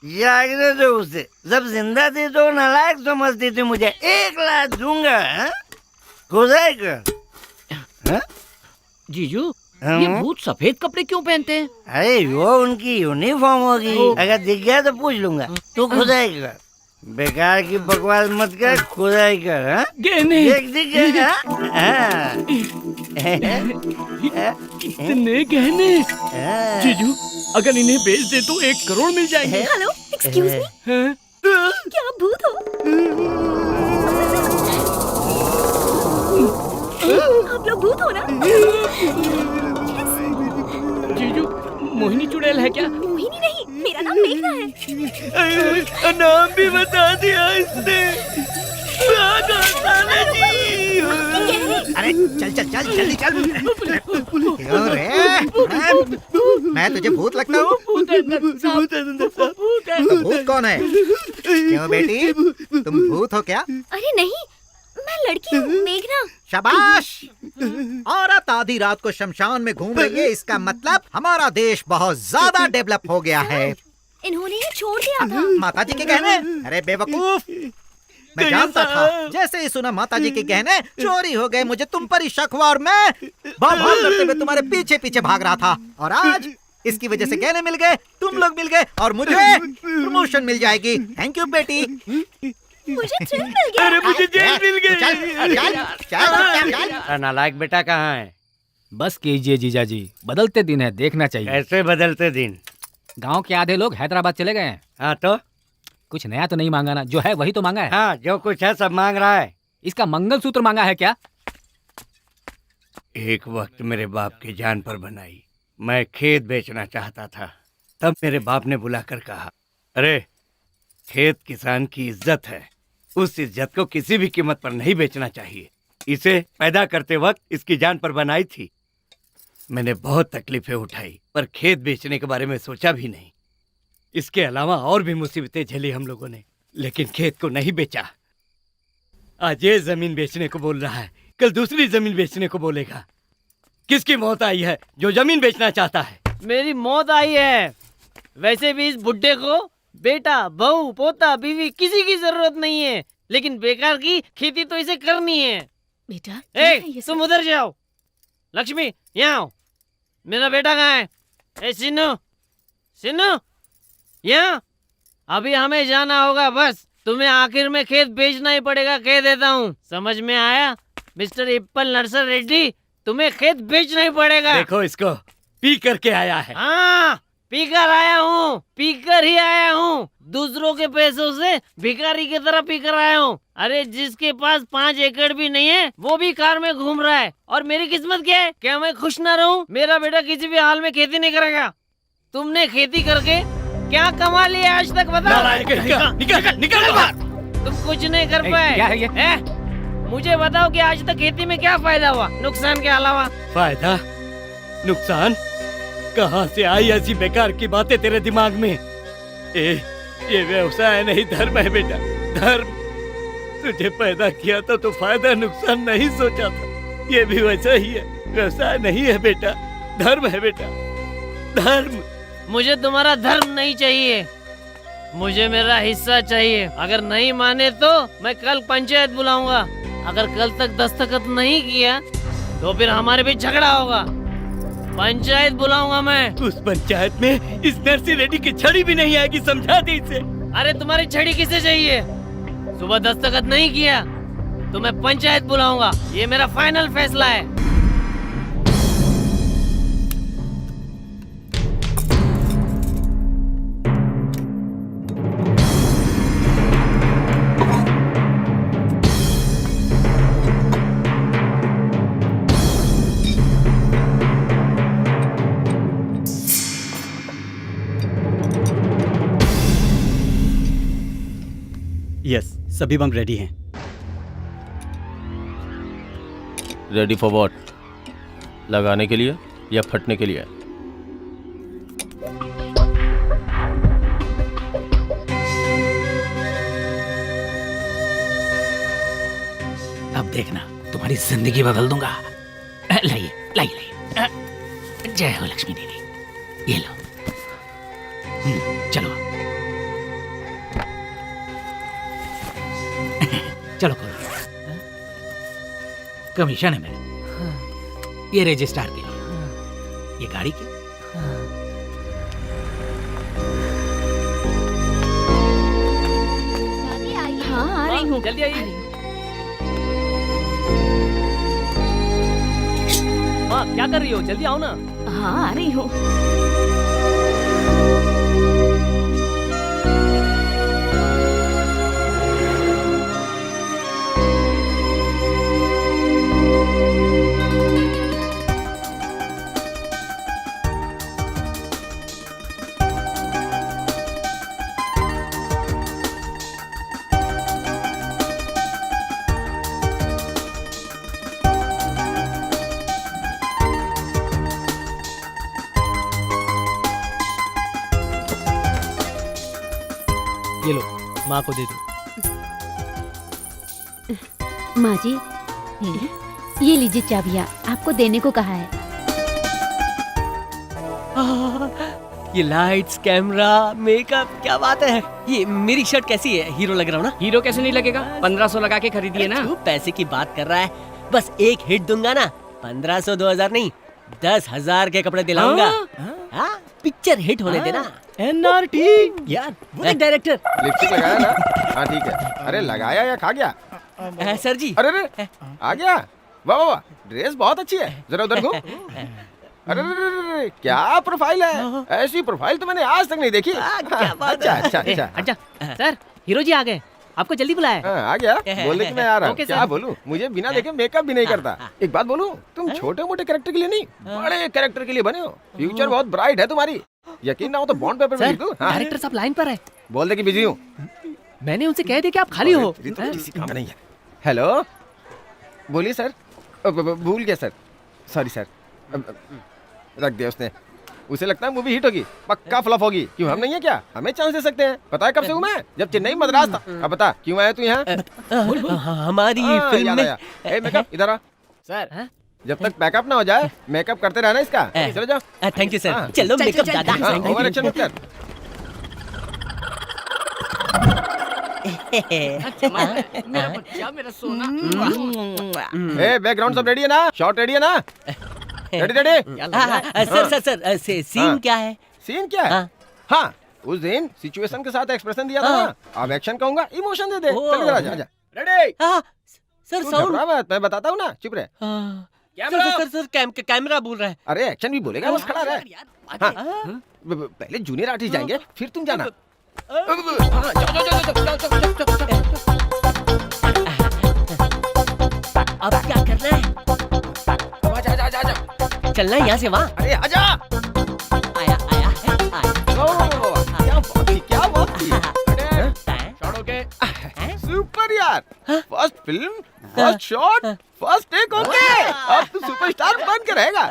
जागने दो उसे। जब जिंदा थी तो नालायक समझती थी मुझे। 1 लाख दूंगा। खुदाई कर। जीजू, ये भूत सफेद कपड़े क्यों पहनते हैं? अरे वो उनकी यूनिफॉर्म होगी। अगर दिख गया तो पूछ लूंगा। तू खुदाई कर। बेकार की बकवास मत कर, खुदाई कर। गहने दिख गया। इतने गहने। जीजू, अगर इन्हें बेच दे तो 1 करोड़ मिल जाएंगे। Hello, excuse me. क्या आप भूत हो? आप लोग भूत हो ना? जीजू, मोहिनी चुड़ैल है क्या? मोहिनी नहीं, मेरा नाम मेघना है। नाम भी बता दिया इसने। अरे चल चल चल जल्दी चल। क्यों रे? मैं तुझे भूत लगता हूँ? तो भूत कौन है? क्यों बेटी, तुम भूत हो क्या? अरे नहीं, मैं लड़की हूँ, मेघना। शाबाश। औरत आधी रात को शमशान में घूम रही है, इसका मतलब हमारा देश बहुत ज्यादा डेवलप हो गया है। इन्होंने ये छोड़ दिया था। माता जी के गहने? अरे बेवकूफ, मैं जानता था। जैसे ही सुना माता जी के गहने चोरी हो गए, मुझे तुम पर ही शक हुआ और मैं भाग करते हुए तुम्हारे पीछे पीछे भाग रहा था। और आज इसकी वजह से गहने मिल गए, तुम लोग मिल गए और मुझे प्रमोशन मिल जाएगी। थैंक यू बेटी। मुझे थ्रिल मिल गया। अरे मुझे जेल मिल गई। चल। नालायक बेटा कहाँ है? बस कीजिए जीजा जी, बदलते दिन है, देखना चाहिए। कैसे बदलते दिन? गांव के आधे लोग हैदराबाद चले गए हैं। हाँ तो कुछ नया तो नहीं मांगा ना? जो है वही तो मांगा है। हाँ, जो कुछ है सब मांग रहा है। इसका मंगलसूत्र मांगा है क्या? एक वक्त मेरे बाप की जान पर बनाई। मैं खेत बेचना चाहता था, तब मेरे बाप ने बुलाकर कहा, अरे खेत किसान की इज्जत है, उस इज्जत को किसी भी कीमत पर नहीं बेचना चाहिए। इसे पैदा करते वक्त इसकी जान पर बनाई थी। मैंने बहुत तकलीफें उठाई, पर खेत बेचने के बारे में सोचा भी नहीं। इसके अलावा और भी मुसीबतें झेली हम लोगों ने, लेकिन खेत को नहीं बेचा। आज ये जमीन बेचने को बोल रहा है, कल दूसरी जमीन बेचने को बोलेगा। किसकी मौत आई है जो जमीन बेचना चाहता है? मेरी मौत आई है। वैसे भी इस बुड्ढे को बेटा, बहू, पोता, बीवी किसी की जरूरत नहीं है, लेकिन बेकार की खेती तो इसे करनी है। बेटा, तुम उधर जाओ। लक्ष्मी, यहाँ आओ। मेरा बेटा कहाँ है? ए सिन्नू, सिन्नू, यहाँ। अभी हमें जाना होगा, बस तुम्हें आखिर में खेत बेचना ही पड़ेगा, कह देता हूँ। समझ में आया मिस्टर इप्पल नरसर रेड्डी? तुम्हें खेत बेचना ही पड़ेगा। देखो इसको, पी करके आया है। हाँ, पीकर आया हूँ, पीकर ही आया हूँ। दूसरों के पैसों से भिखारी की तरह पीकर आया हूँ। अरे जिसके पास 5 एकड़ भी नहीं है वो भी कार में घूम रहा है, और मेरी किस्मत क्या है? क्या मैं खुश ना रहूं? मेरा बेटा किसी भी हाल में खेती नहीं करेगा। तुमने खेती करके क्या कमा लिया आज तक, बताओ। निकल बाहर। तुम कुछ नहीं कर पाए। क्या है ये? मुझे बताओ कि आज तक खेती में क्या फायदा हुआ नुकसान के अलावा? फायदा नुकसान कहाँ से आई ऐसी बेकार की बातें तेरे दिमाग में? ये व्यवसाय नहीं धर्म है बेटा, धर्म। तुझे पैदा किया था तो फायदा नुकसान नहीं सोचा था, ये भी वैसा ही है। व्यवसाय नहीं है बेटा, धर्म है बेटा, धर्म। मुझे तुम्हारा धर्म नहीं चाहिए, मुझे मेरा हिस्सा चाहिए। अगर नहीं माने तो मैं कल पंचायत बुलाऊंगा। अगर कल तक दस्तखत नहीं किया तो फिर हमारे बीच झगड़ा होगा। पंचायत बुलाऊंगा मैं। उस पंचायत में इस नरसी रेड्डी की छड़ी भी नहीं आएगी, समझा दे इसे। अरे तुम्हारी छड़ी किसे चाहिए? सुबह दस्तखत नहीं किया तो मैं पंचायत बुलाऊंगा, ये मेरा फाइनल फैसला है। यस, सभी बम रेडी हैं। Ready for what? लगाने के लिए या फटने के लिए? अब देखना, तुम्हारी जिंदगी बदल दूंगा। लाइए लाइए लाइए। जय हो लक्ष्मी देवी, ये लो। चलो चलो करो। कमीशन है मेरा, ये रजिस्ट्रार के लिए, ये गाड़ी के। हाँ आ रही हूँ। जल्दी आइए। माँ क्या कर रही हो? जल्दी आओ ना। हाँ आ रही हूँ। ये लो, माँ को दे दो। माँ जी, ये लीजिए चाबियाँ, आपको देने को कहा है। ये लाइट्स, कैमरा, मेकअप, क्या बात है। ये मेरी शर्ट कैसी है? हीरो लग रहा हूँ ना? हीरो कैसे नहीं लगेगा? 1500 लगा के खरीदिए ना। तू पैसे की बात कर रहा है, बस एक हिट दूंगा ना, 1500 2000 नहीं, 10,000 के कपड़े दिलाऊंगा। हाँ, पिक्चर हिट होने देना। NRT यार, वो एक डायरेक्टर। लिपस्टिक लगाया ना? हाँ ठीक है। अरे लगाया या खा गया? सर जी। अरे अरे आ गया, वाह वाह वाह, ड्रेस बहुत अच्छी है, जरा उधर घूम। अरे अरे क्या प्रोफाइल है, ऐसी प्रोफाइल तो मैंने आज तक नहीं देखी। क्या बात अच्छा है। अच्छा अच्छा अच्छा सर, हीरो जी आ गए, आपको जल्दी बुलाया। आ गया, बोले कि मैं आ रहा हूँ। ओके क्या सर। बोलूं, मुझे बिना देखे मेकअप भी नहीं करता। एक बात बोलूं, तुम छोटे मोटे कैरेक्टर के लिए नहीं, बड़े कैरेक्टर के लिए बने हो। फ्यूचर बहुत ब्राइट है तुम्हारी, यकीन ना हो तो बॉन्ड पेपर में लिख दूं। डायरेक्टर साहब लाइन पर है। बोल दे कि बिजी हूँ। मैंने उनसे कह दिया कि आप खाली हो। किसी काम का नहीं है। हेलो, बोलिए सर। भूल गया सर, सॉरी सर। रख दिया उसने। उसे लगता है मूवी हिट होगी, पक्का फ्लॉप होगी। क्यों, हम नहीं है क्या? हमें चांस दे सकते हैं। पता है कब से हूँ मैं? जब चेन्नई मद्रास था। अब बता क्यों आया तू यहाँ? हमारी फिल्म में। ए मेकअप इधर आ सर। जब तक पैकअप ना हो जाए मेकअप करते रहना इसका। चलो जाओ। Thank you sir. चलो मेकअप दादा। ओवर एक्शन मत कर। मेरा बच्चा, मेरा सोना। ए बैकग्राउंड सब रेडी है ना? शॉट रेडी है ना? Ready ready. सर सीन क्या है? सीन क्या है? हाँ, उस दिन सिचुएशन के साथ एक्सप्रेशन दिया था ना, अब एक्शन कहूंगा, इमोशन दे दे। चल इधर आजा, आजा। रेडी। सर साउंड मैं बताता हूँ ना, चुप रहे। सर कैमरा बोल रहा है। अरे एक्शन भी बोलेगा, बस खड़ा रहे। हाँ, पहले जूनियर आर्टिस्ट जाएंगे, फिर तुम जाना। अब क्या करना है? चलना है यहाँ से वहाँ। अरे आजा। आया आया क्या बात थी। सुपर यार, first film, first shot, first take. Okay, अब तू सुपरस्टार बन के रहेगा।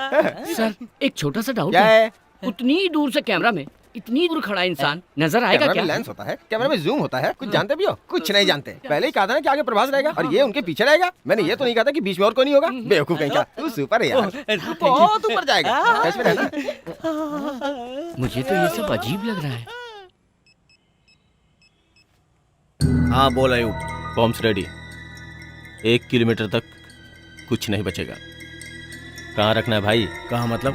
सर एक छोटा सा डाउट क्या है? उतनी दूर से कैमरा में इतनी दूर खड़ा इंसान नजर आएगा कैमरा क्या? में लेंस होता है, कैमरा में जूम होता है, कुछ जानते भी हो? कुछ नहीं जानते। पहले ही कहा था ना कि आगे प्रभास रहेगा और ये उनके पीछे रहेगा। मैंने ये तो नहीं कहा था कि बीच में और कोई नहीं होगा। बेवकूफ कहीं का। तू सुपर है यार, बहुत ऊपर जाएगा। कैश में रहना। मुझे तो ये सब अजीब लग रहा है। हाँ बोल अयूब। Bombs ready. 1 किलोमीटर तक कुछ नहीं बचेगा। कहाँ रखना है भाई? कहाँ मतलब?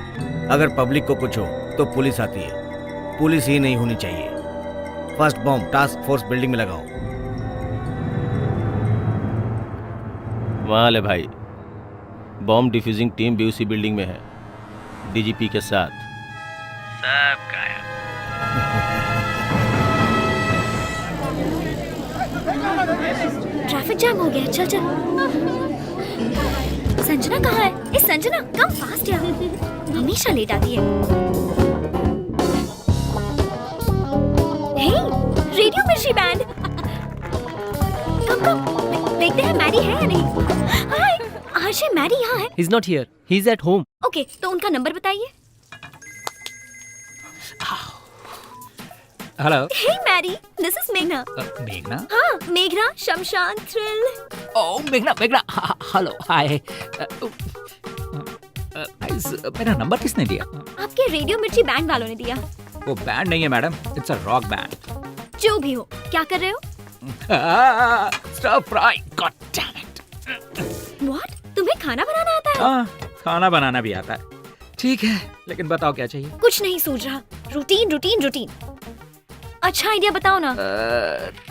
अगर पब्लिक को कुछ हो तो पुलिस आती है, पुलिस ही नहीं होनी चाहिए। First bomb task force building में लगाओ। वहाँ ले भाई, बॉम्ब डिफ्यूजिंग टीम बीयूसी बिल्डिंग में है, डीजीपी के साथ। सब गायब। ट्रैफिक जैम हो गया, चल चल। संजना कहाँ है? ए संजना, कम फास्ट यार, हमेशा लेट आती है। हे, रेडियो मिर्ची बैंड। कम कम, देखते हैं मैरी है या नहीं। हाय, आशे मैरी यहाँ है। He's not here. He's at home. Okay, तो उनका नंबर बताइए। Hello. Hey Mary, this is मेघना। मेघना? हाँ, मेघना, शमशान, थ्रिल। ओह मेघना, मेघना, हेलो, हाय। मेरा नंबर किसने दिया? आपके रेडियो मिर्ची बैंड वालों ने दिया। वो बैंड नहीं है madam, it's a rock band. जो भी हो, क्या कर रहे हो? Stir fry, god damn it. What? तुम्हें खाना बनाना आता है? हाँ, खाना बनाना भी आता है। ठीक है, लेकिन बताओ क्या चाहिए? कुछ नहीं सूझ रहा। Routine routine routine. अच्छा आइडिया बताओ ना।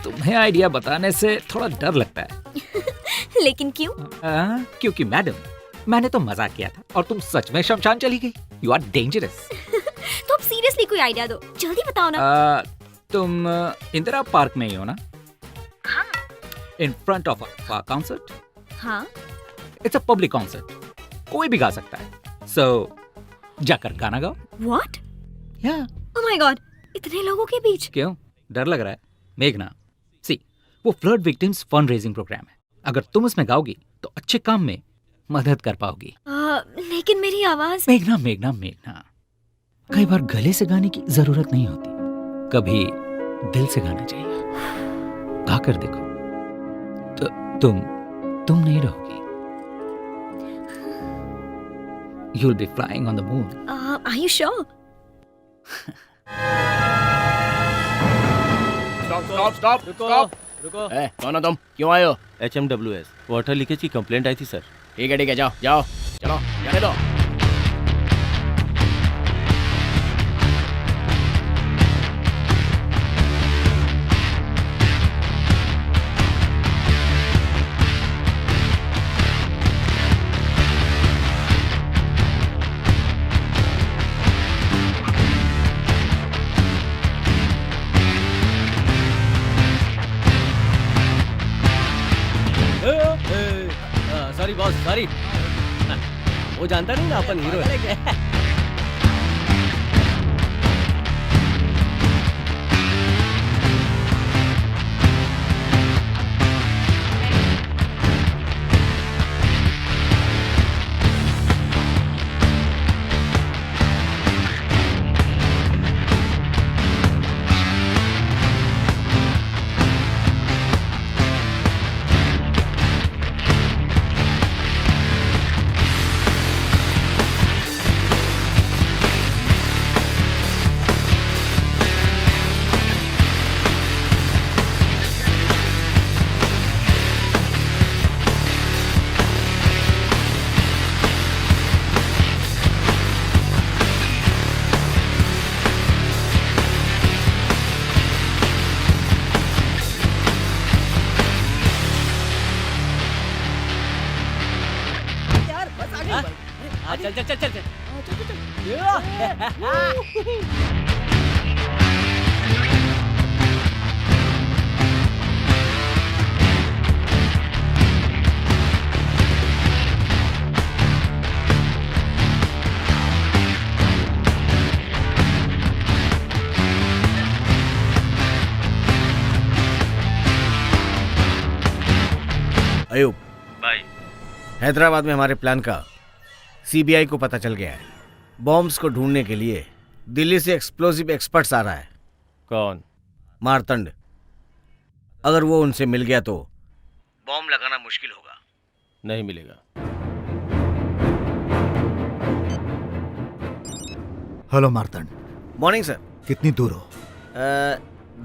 तुम्हें आइडिया बताने से थोड़ा डर लगता है। लेकिन क्यों? क्योंकि मैडम, मैंने तो मजाक किया था और तुम सच में शमशान चली गई। You are dangerous. तो अब सीरियसली कोई आइडिया दो, जल्दी बताओ ना। तुम इंदिरा पार्क में ही हो ना? हाँ। In front of a concert. हाँ। इट्स अ पब्लिक कॉन्सर्ट, कोई भी गा सकता है। सो जाकर गाना गाओ। व्हाट? या। ओह माय गॉड, इतने लोगों के बीच। क्यों डर लग रहा है? मेघना, सी, वो flood victims fund raising programme है। अगर तुम उसमें गाओगी तो अच्छे काम में मदद कर पाओगी। लेकिन मेरी आवाज। मेघना, मेघना, मेघना, कई बार गले से गाने की जरूरत नहीं होती, कभी दिल से गाना चाहिए। गाकर देखो तो तुम नहीं रहोगी। You'll be flying on the moon. Are you sure? Stop रुको। कौन हो तुम? क्यों आए हो? HMWS वाटर लीकेज की कंप्लेंट आई थी सर। ठीक है, जाओ जाओ, चलो जाने दो। Sorry boss, sorry. वो जानता नहीं ना अपन हीरो है। चल। अयूब भाई, हैदराबाद में हमारे प्लान का सीबीआई को पता चल गया है। बॉम्ब्स को ढूंढने के लिए दिल्ली से एक्सप्लोसिव एक्सपर्ट्स आ रहा है। कौन? मारतंड। अगर वो उनसे मिल गया तो बॉम्ब लगाना मुश्किल होगा। नहीं मिलेगा। हेलो मार्तंड। Morning sir. कितनी दूर हो?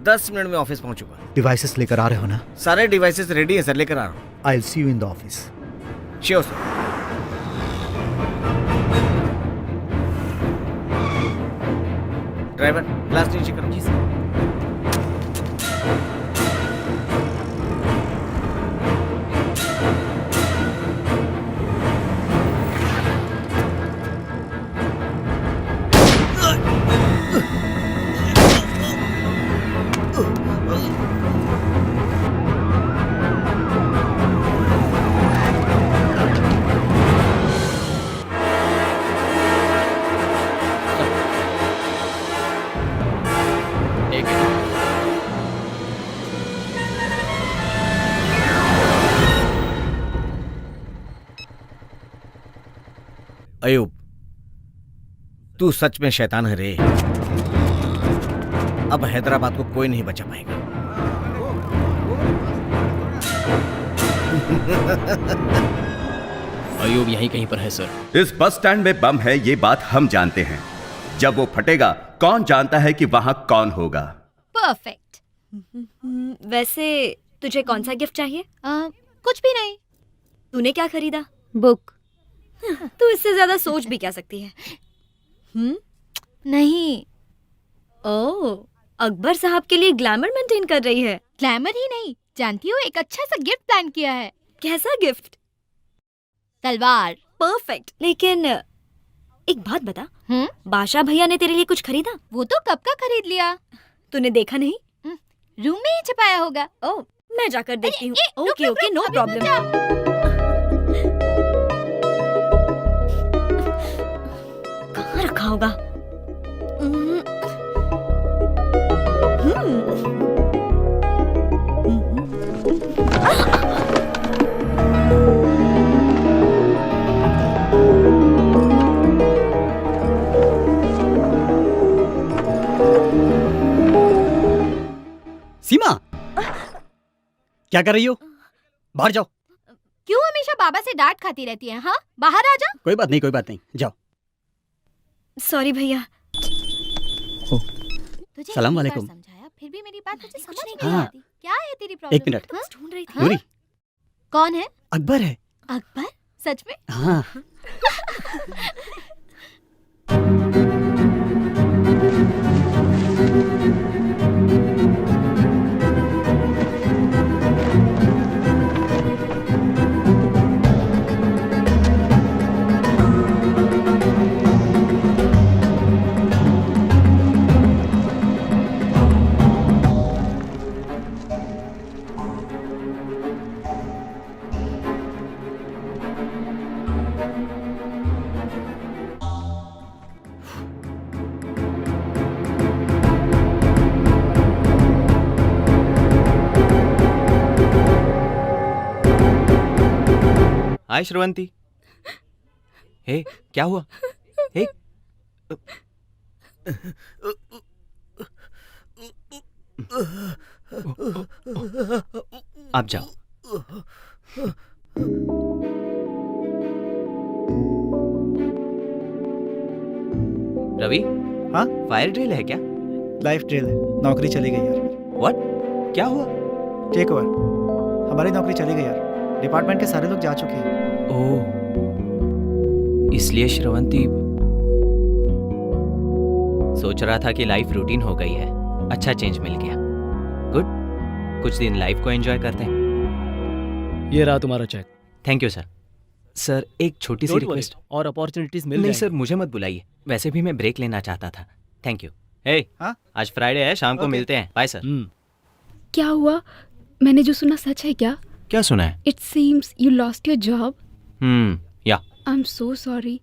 10 मिनट में ऑफिस पहुंचूंगा। डिवाइसेस लेकर आ रहे हो ना? सारे डिवाइसेस रेडी है सर, लेकर आ रहा हूँ। I will see you in the office. Sure sir. Driver glass नीचे करो। जी सर। अयूब, तू सच में शैतान है रे। अब हैदराबाद को कोई नहीं बचा पाएगा। अयूब यहीं कहीं पर है सर। इस बस स्टैंड में बम है, ये बात हम जानते हैं। जब वो फटेगा कौन जानता है कि वहां कौन होगा। परफेक्ट। वैसे तुझे कौन सा गिफ्ट चाहिए? कुछ भी नहीं। तूने क्या खरीदा? बुक। तू इससे ज्यादा सोच भी क्या सकती है? नहीं। ओह, अकबर साहब के लिए ग्लैमर मेंटेन कर रही है। ग्लैमर ही नहीं, जानती हो एक अच्छा सा गिफ्ट प्लान किया है। कैसा गिफ्ट? तलवार। परफेक्ट। लेकिन एक बात बता, बादशाह भैया ने तेरे लिए कुछ खरीदा? वो तो कब का खरीद लिया। तूने देखा नहीं? रूम में ही छिपाया होगा। ओह, मैं जाकर देखती हूँ। Okay okay, no problem. कहाँ रखा होगा? सीमा, क्या कर रही हो? बाहर जाओ। क्यों हमेशा बाबा से डांट खाती रहती है? हाँ, बाहर आ जा। कोई बात नहीं, जाओ। सॉरी भैया। तुझे सलाम एक बार वालेकुम। समझाया, फिर भी मेरी बात तुझे समझ नहीं हाँ। आती। क्या है तेरी प्रॉब्लम? एक मिनट। हाँ? ढूंढ रही हाँ? नूरी, कौन है? अकबर है। अकबर? सच में? हाँ। हाय श्रवंती। हे, क्या हुआ? हे, आप जाओ। रवि, हाँ? फायर ड्रिल है क्या? लाइफ ड्रिल है। नौकरी चली गई यार। व्हाट? क्या हुआ? Take over. हमारी नौकरी चली गई यार। डिपार्टमेंट के सारे लोग जा चुके हैं। ओह, इसलिए श्रवंती सोच रहा था कि लाइफ रूटीन हो गई है। अच्छा चेंज मिल गया। गुड, कुछ दिन लाइफ को एंजॉय करते हैं। ये रहा तुम्हारा cheque. Thank you sir. Sir, एक छोटी सी रिक्वेस्ट। और अपॉर्चुनिटीज मिल नहीं जाएंगी। सर, मुझे मत बुलाइए। वैसे भी मैं ब्रेक लेना चाहता था। Thank you. हे, आज फ्राइडे है, शाम को मिलते हैं। Bye sir. क्या हुआ? मैंने जो सुना सच है क्या? क्या सुना है? It seems you lost your job. Yeah. I am so sorry.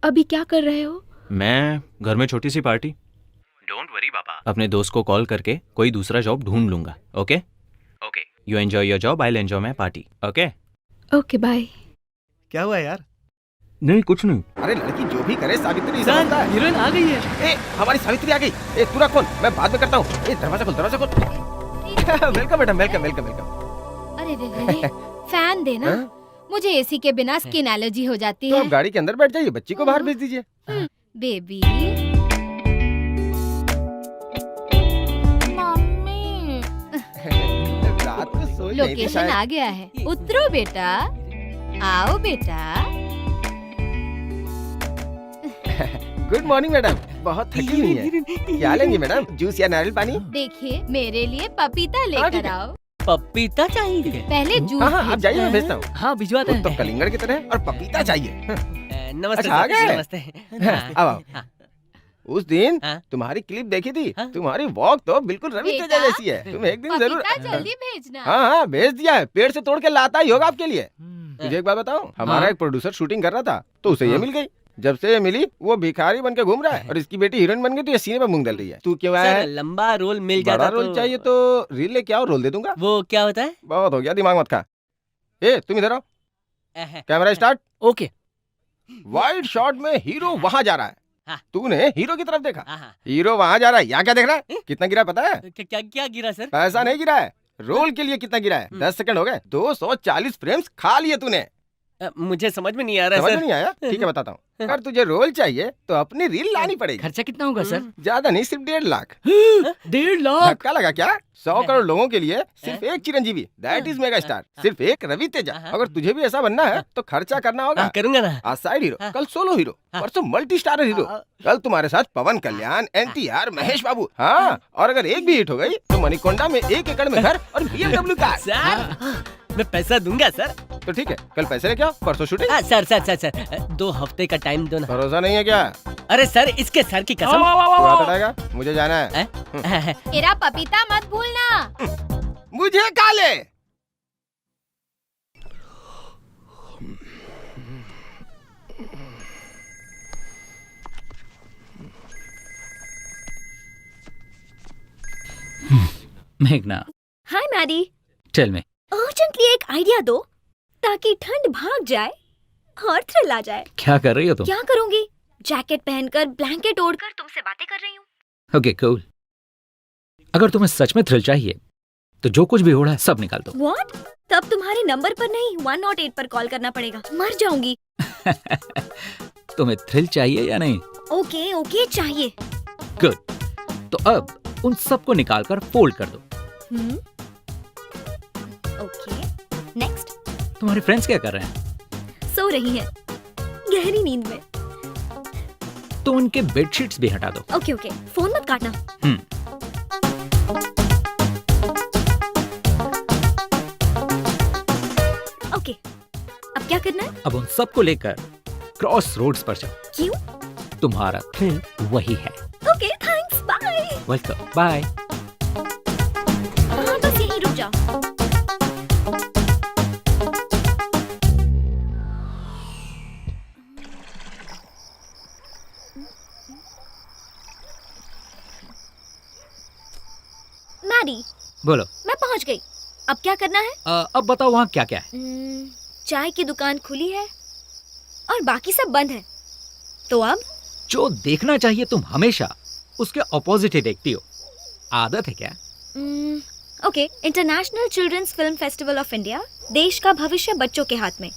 अभी क्या कर रहे हो? मैं घर में छोटी सी पार्टी। डोंट वरी पापा। अपने दोस्त को कॉल करके कोई दूसरा जॉब ढूंढ लूंगा। Okay okay, you enjoy your job, I will enjoy my party. Okay okay, bye. क्या हुआ यार? नहीं कुछ नहीं। अरे लड़की जो भी करे सावित्री सर, समझता है। हीरोइन आ गई है। ए, हमारी सावित्री आ गई। ए, तू रख फोन, मैं बाद में करता हूँ। ए, दरवाजा खोल, दरवाजा खोल। Welcome madam, welcome welcome welcome. अरे रे रे, फैन देना। मुझे एसी के बिना स्किन एलर्जी हो जाती तो है। आप गाड़ी के अंदर बैठ जाइए, बच्ची को बाहर भेज दीजिए। बेबी रात को सोई नहीं थी लोकेशन शायद। आ गया है, उतरो बेटा, आओ बेटा। गुड मॉर्निंग मैडम, बहुत थकी हुई है। क्या लेंगी मैडम, जूस या नारियल पानी? देखिए मेरे लिए पपीता लेकर आओ। पपीता चाहिए? पहले जूस हाँ, आप जाइए, मैं भेजता हूँ। हाँ भिजवाते हैं। तो कलिंगड़ की तरह और पपीता चाहिए। नमस्ते अच्छा, आ सर, गए? नमस्ते। अब आओ। उस दिन तुम्हारी क्लिप देखी थी, तुम्हारी वॉक तो बिल्कुल रवि तेजा जैसी है। तुम एक दिन जरूर। पपीता जल्दी भेजना। हाँ हाँ, भेज दिया है, पेड़ से तोड़ के लाता ही होगा आपके लिए। मुझे एक बात बताओ, हमारा एक प्रोड्यूसर शूटिंग कर रहा था तो उसे ये मिल गई। जब से ये मिली वो भिखारी बन के घूम रहा है और इसकी बेटी हीरोइन बन गई तो ये सीने पर मूंग डाल रही है। तू क्यों आया सर है? लंबा रोल मिल बड़ा जाता रोल चाहिए तो रील लेके आओ, रोल दे दूंगा। वो क्या होता है? बहुत हो गया, दिमाग मत खा। ए, तुम इधर आओ, camera start. Okay. Wide shot में हीरो वहां जा रहा है। हाँ। तूने हीरो की तरफ देखा, हीरो वहां जा रहा है। यहाँ क्या देख रहा है? कितना गिरा पता है? क्या क्या गिरा सर? पैसा नहीं गिरा है, रोल के लिए कितना गिरा है? 10 सेकंड हो गए, 240 फ्रेम्स खा लिए तूने। मुझे समझ में नहीं आ रहा समझ सर। में नहीं आया? ठीक है, बताता हूँ। अगर तुझे रोल चाहिए तो अपनी रील लानी पड़ेगी। खर्चा कितना होगा सर? ज्यादा नहीं, सिर्फ 1.5 लाख। 1.5 लाख? धक्का लगा क्या? 100 करोड़ लोगों के लिए सिर्फ एक Chiranjeevi, that is mega star, सिर्फ एक रवि तेजा। अगर तुझे भी ऐसा बनना है तो खर्चा करना होगा। करूंगा ना। आज साइड हीरो, कल सोलो हीरो, परसों मल्टी स्टारर हीरो, कल तुम्हारे साथ पवन कल्याण, NTR, महेश बाबू। हाँ, और अगर एक भी हिट हो गई तो मणिकोंडा में 1 एकड़ में घर और BMW कार। सर मैं पैसा दूंगा सर। तो ठीक है, कल पैसे लेके आओ, परसों shooting. Sir sir sir sir 2 हफ्ते का टाइम दो ना। भरोसा नहीं है क्या? अरे सर इसके सर की कसम। तू हाथ हटाएगा? मुझे जाना है। मेरा पपीता मत भूलना। मुझे काले। मेघना, हाय मैडी, टेल मी। अर्जेंटली एक आइडिया दो ताकि ठंड भाग जाए और थ्रिल आ जाए। क्या कर रही हो तुम? क्या करूंगी? जैकेट पहनकर, ब्लैंकेट ओढ़कर तुमसे बातें कर रही हूँ। Okay cool. अगर तुम्हें सच में थ्रिल चाहिए तो जो कुछ भी हो रहा है सब निकाल दो। What? तब तुम्हारे नंबर पर नहीं 108 पर कॉल करना पड़ेगा, मर जाऊंगी। तुम्हें थ्रिल चाहिए या नहीं? ओके ओके चाहिए। गुड। तो अब उन सबको निकालकर फोल्ड कर दो। Okay, next. तुम्हारे फ्रेंड्स क्या कर रहे हैं? सो रही हैं, गहरी नींद में। तो उनके बेडशीट्स भी हटा दो। ओके ओके, फोन मत काटना। ओके, अब क्या करना है? अब उन सबको लेकर क्रॉस रोड्स पर जाओ। क्यों? तुम्हारा थ्रिल वही है। Okay, thanks, bye. Welcome, bye. हाँ, बस यहीं रुक जाओ। मैडी, बोलो। मैं पहुंच गई। अब क्या करना है? अब बताओ वहाँ क्या क्या है? चाय की दुकान खुली है और बाकी सब बंद है। तो अब जो देखना चाहिए तुम हमेशा उसके ऑपोजिट ही देखती हो। आदत है क्या? Okay, international children's film festival of India. देश का भविष्य बच्चों के हाथ में।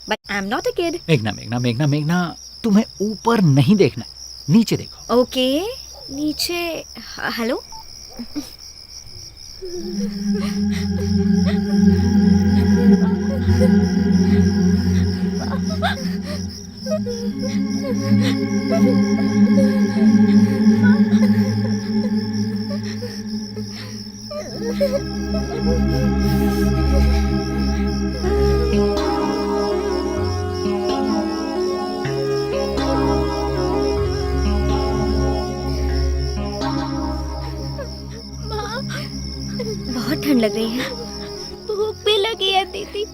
But I am not a kid. मेघना मेघना मेघना मेघना, तुम्हें ऊपर नहीं देखना, नीचे देखो। ओके, नीचे। हेलो। बहुत ठंड लग रही है। भूख भी लगी है दीदी।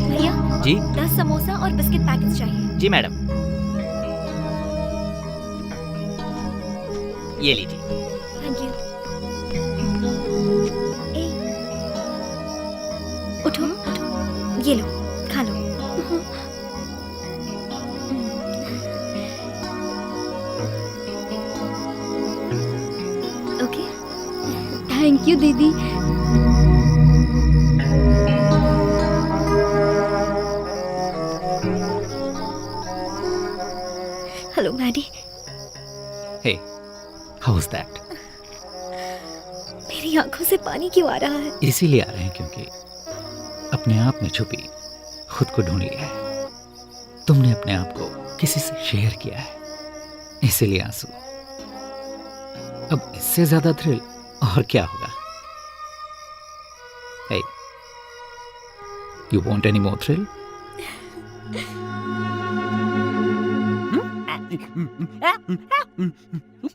भैया जी 10 समोसा और बिस्किट पैकेट्स चाहिए। जी मैडम, ये लीजिए। Thank you. ये लो, खा लो। ओके। थैंक यू दीदी। Hello Maddie. Hey, how was that? मेरी आंखों से पानी क्यों आ रहा है? इसीलिए आ रहे हैं क्योंकि अपने आप में छुपी खुद को ढूंढ लिया है। तुमने अपने आप को किसी से शेयर किया है, इसीलिए आंसू। अब इससे ज्यादा थ्रिल और क्या होगा? Hey, you want any more thrill?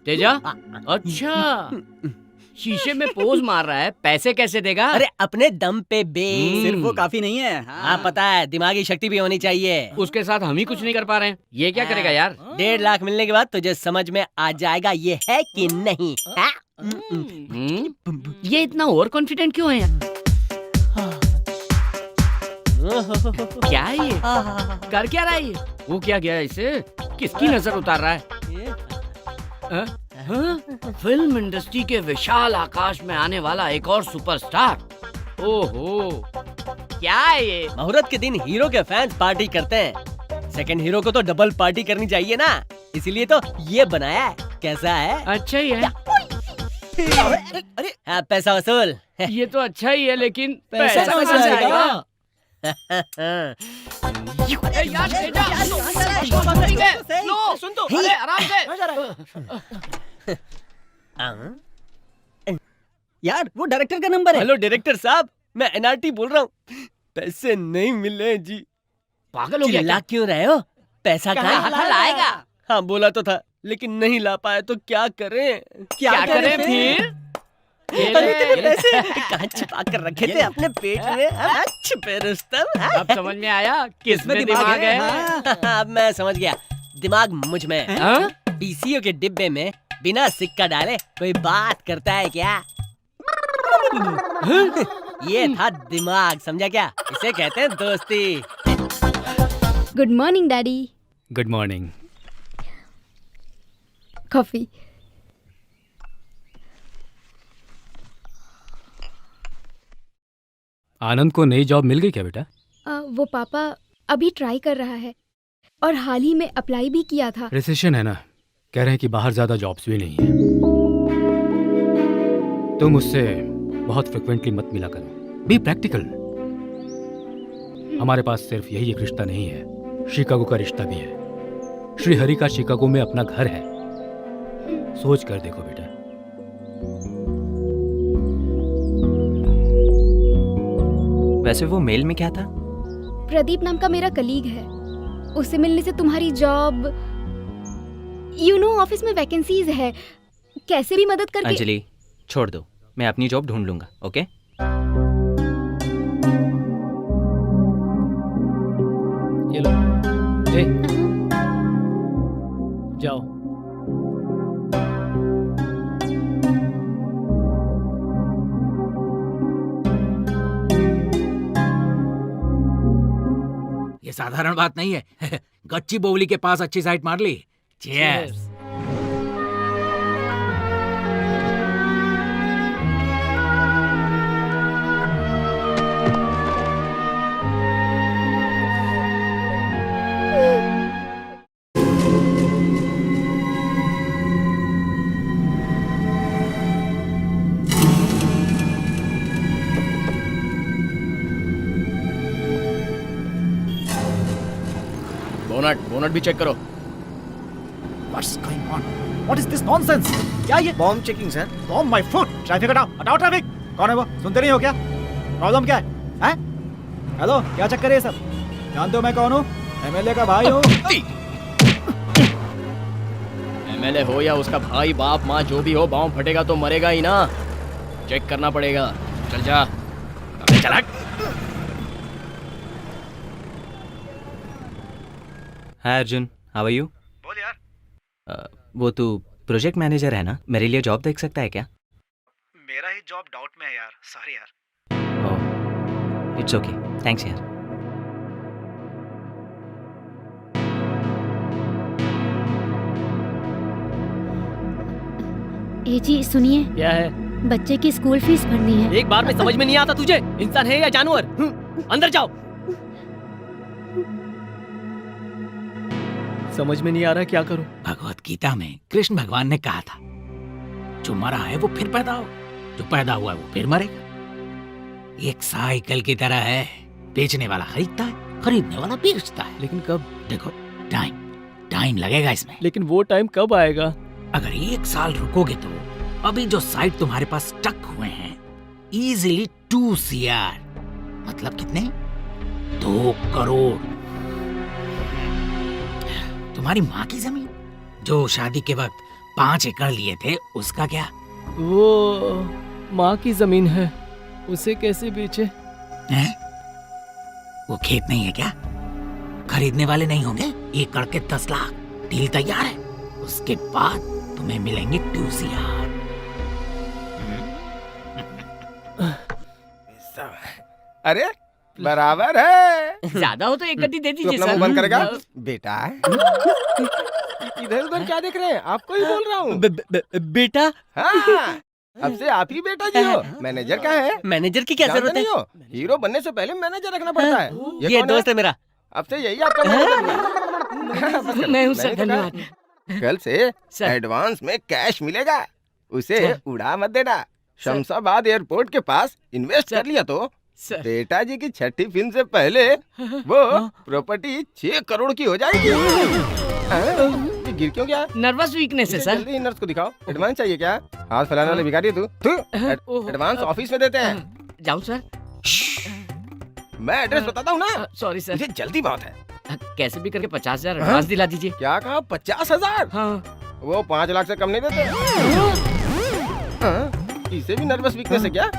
Teja, अच्छा शीशे में पोज मार रहा है, पैसे कैसे देगा? अरे अपने दम पे बे। सिर्फ वो काफी नहीं है। हाँ पता है, दिमागी शक्ति भी होनी चाहिए। उसके साथ हम ही कुछ नहीं कर पा रहे हैं। ये क्या करेगा यार? 1.5 लाख मिलने के बाद तुझे समझ में आ जाएगा ये है कि नहीं। ये इतना ओवर कॉन्फिडेंट क्यों है यार? क्या है ये? कर क्या रहा है ये? वो क्या गया इसे? किसकी नजर उतार रहा है? फिल्म इंडस्ट्री के विशाल आकाश में आने वाला एक और सुपरस्टार। ओहो, क्या है ये? मुहूर्त के दिन हीरो के फैंस पार्टी करते हैं, सेकंड हीरो को तो डबल पार्टी करनी चाहिए ना, इसीलिए तो ये बनाया है। कैसा है? अच्छा ही है। अरे हाँ, पैसा वसूल। ये तो अच्छा ही है, लेकिन पैसा पैसा कहाँ कहाँ से से आएगा? आएगा? सुन तो, अरे आराम से। यार वो डायरेक्टर का नंबर है। हेलो डायरेक्टर साहब, मैं एनआरटी बोल रहा हूँ। पैसे नहीं मिल रहे जी। पागल हो गया चिल्ला क्या? क्यों रहे हो? पैसा कहाँ कहाँ लाएगा? हाँ बोला तो था, लेकिन नहीं ला पाया तो क्या करें? क्या करें फिर? अरे तेरे पैसे कहाँ छिपा कर रखे थे अपने पेट में? हाँ, छुपे रुस्तम। हाँ? अब समझ में आया किसमें दिमाग है? हाँ, अब मैं समझ गया, दिमाग मुझ में। पीसीओ के डिब्बे में बिना सिक्का डाले कोई बात करता है क्या? ये था दिमाग, समझा क्या? इसे कहते हैं दोस्ती। Good morning daddy. Good morning. Coffee. Anand को नई जॉब मिल गई क्या बेटा? वो पापा अभी ट्राई कर रहा है और हाल ही में अप्लाई भी किया था। रिसेशन है ना, कह रहे हैं कि बाहर ज्यादा जॉब्स भी नहीं है। तुम उससे बहुत फ्रिक्वेंटली मत मिला करो, बी प्रैक्टिकल। हमारे पास सिर्फ यही एक रिश्ता नहीं है, शिकागो का रिश्ता भी है। श्री हरि का शिकागो में अपना घर है, सोच कर देखो बेटा। वैसे वो मेल में क्या था? प्रदीप नाम का मेरा कलीग है, उससे मिलने से तुम्हारी जॉब, ऑफिस में वैकेंसीज है, कैसे भी मदद करके। अंजलि छोड़ दो, मैं अपनी जॉब ढूंढ लूंगा। ओके? ये लो, जाओ। ये साधारण बात नहीं है। गच्ची बोवली के पास अच्छी साइट मार ली। चीयर्स। बोनट भी चेक करो। What's going on? What is this nonsense? क्या ये? Bomb checking sir. Bomb my foot! Traffic हटाओ, हटाओ ट्रैफिक! कौन है वो? सुनते नहीं हो क्या? प्रॉब्लम क्या है? हैं? हेलो, क्या चक्कर है ये सब? जानते हो मैं कौन हूँ? एमएलए का भाई हूँ। एमएलए हो या उसका भाई बाप माँ जो भी हो, बॉम्ब फटेगा तो मरेगा ही ना। चेक करना पड़ेगा। चल जा। अबे चल हट। हाय अर्जुन, हाउ आर यू? बोल यार। वो तू प्रोजेक्ट मैनेजर है ना, मेरे लिए जॉब देख सकता है क्या? मेरा ही जॉब डाउट में है यार, सॉरी यार। इट्स ओके, थैंक्स यार। ए जी सुनिए, क्या है? बच्चे की स्कूल फीस भरनी है। एक बार में समझ में नहीं आता तुझे? इंसान है या जानवर? अंदर जाओ। समझ में नहीं आ रहा क्या करूं? भगवत गीता में कृष्ण भगवान ने कहा था, जो मरा है वो फिर पैदा हो, जो पैदा हुआ है वो फिर मरेगा। एक साइकिल की तरह है, बेचने वाला खरीदता है, खरीदने वाला बेचता है। लेकिन कब? देखो, टाइम लगेगा इसमें। लेकिन वो टाइम कब आएगा? अगर 1 साल रुकोगे तो अभी जो साइट तुम्हारे पास स्टक हुए हैं, इजीली 2 CR, मतलब कितने? 2 करोड़। तुम्हारी माँ की जमीन जो शादी के वक्त 5 एकड़ लिए थे, उसका क्या? वो माँ की जमीन है, उसे कैसे बेचे? हैं? वो खेत नहीं है क्या? खरीदने वाले नहीं होंगे? 1 एकड़ के 10 लाख। डील तैयार है, उसके बाद तुम्हें मिलेंगे 2 CR। अरे बराबर है। ज्यादा हो तो 1 गड्डी दे तू दीजिए अपना सर। मुंह बंद करेगा बेटा? इधर उधर क्या देख रहे हैं? आपको ही बोल रहा हूँ। बेटा? हाँ, अब से आप ही बेटा जी हो। मैनेजर कहाँ है? मैनेजर की क्या जरूरत है? नहीं हो? हीरो बनने से पहले मैनेजर रखना पड़ता है। ये कौन दोस्त है मेरा। अब से यही आपका मैनेजर है। मैं हूँ सर, मैंने तो धन्यवाद। कहा, कल से एडवांस में कैश मिलेगा, उसे उड़ा मत देना। शमशाबाद एयरपोर्ट के पास इन्वेस्ट कर लिया तो बेटा जी की 6ठी फिल्म से पहले वो प्रॉपर्टी 6 करोड़ की हो जाएगी। ये गिर क्यों गया? नर्वस वीकनेस है सर। जल्दी नर्स को दिखाओ। एडवांस चाहिए क्या? हाथ फैलाने वाले भिखारी है तू। एडवांस ऑफिस में देते हैं। जाऊँ सर? मैं एड्रेस बताता हूँ ना। सॉरी सर, मुझे जल्दी बहुत है। कैसे भी करके 50,000 एडवांस दिला दीजिए। क्या कहा? 50,000? हाँ। वो 5 लाख से कम नहीं देते। इसे भी नर्वस वीकनेस है क्या?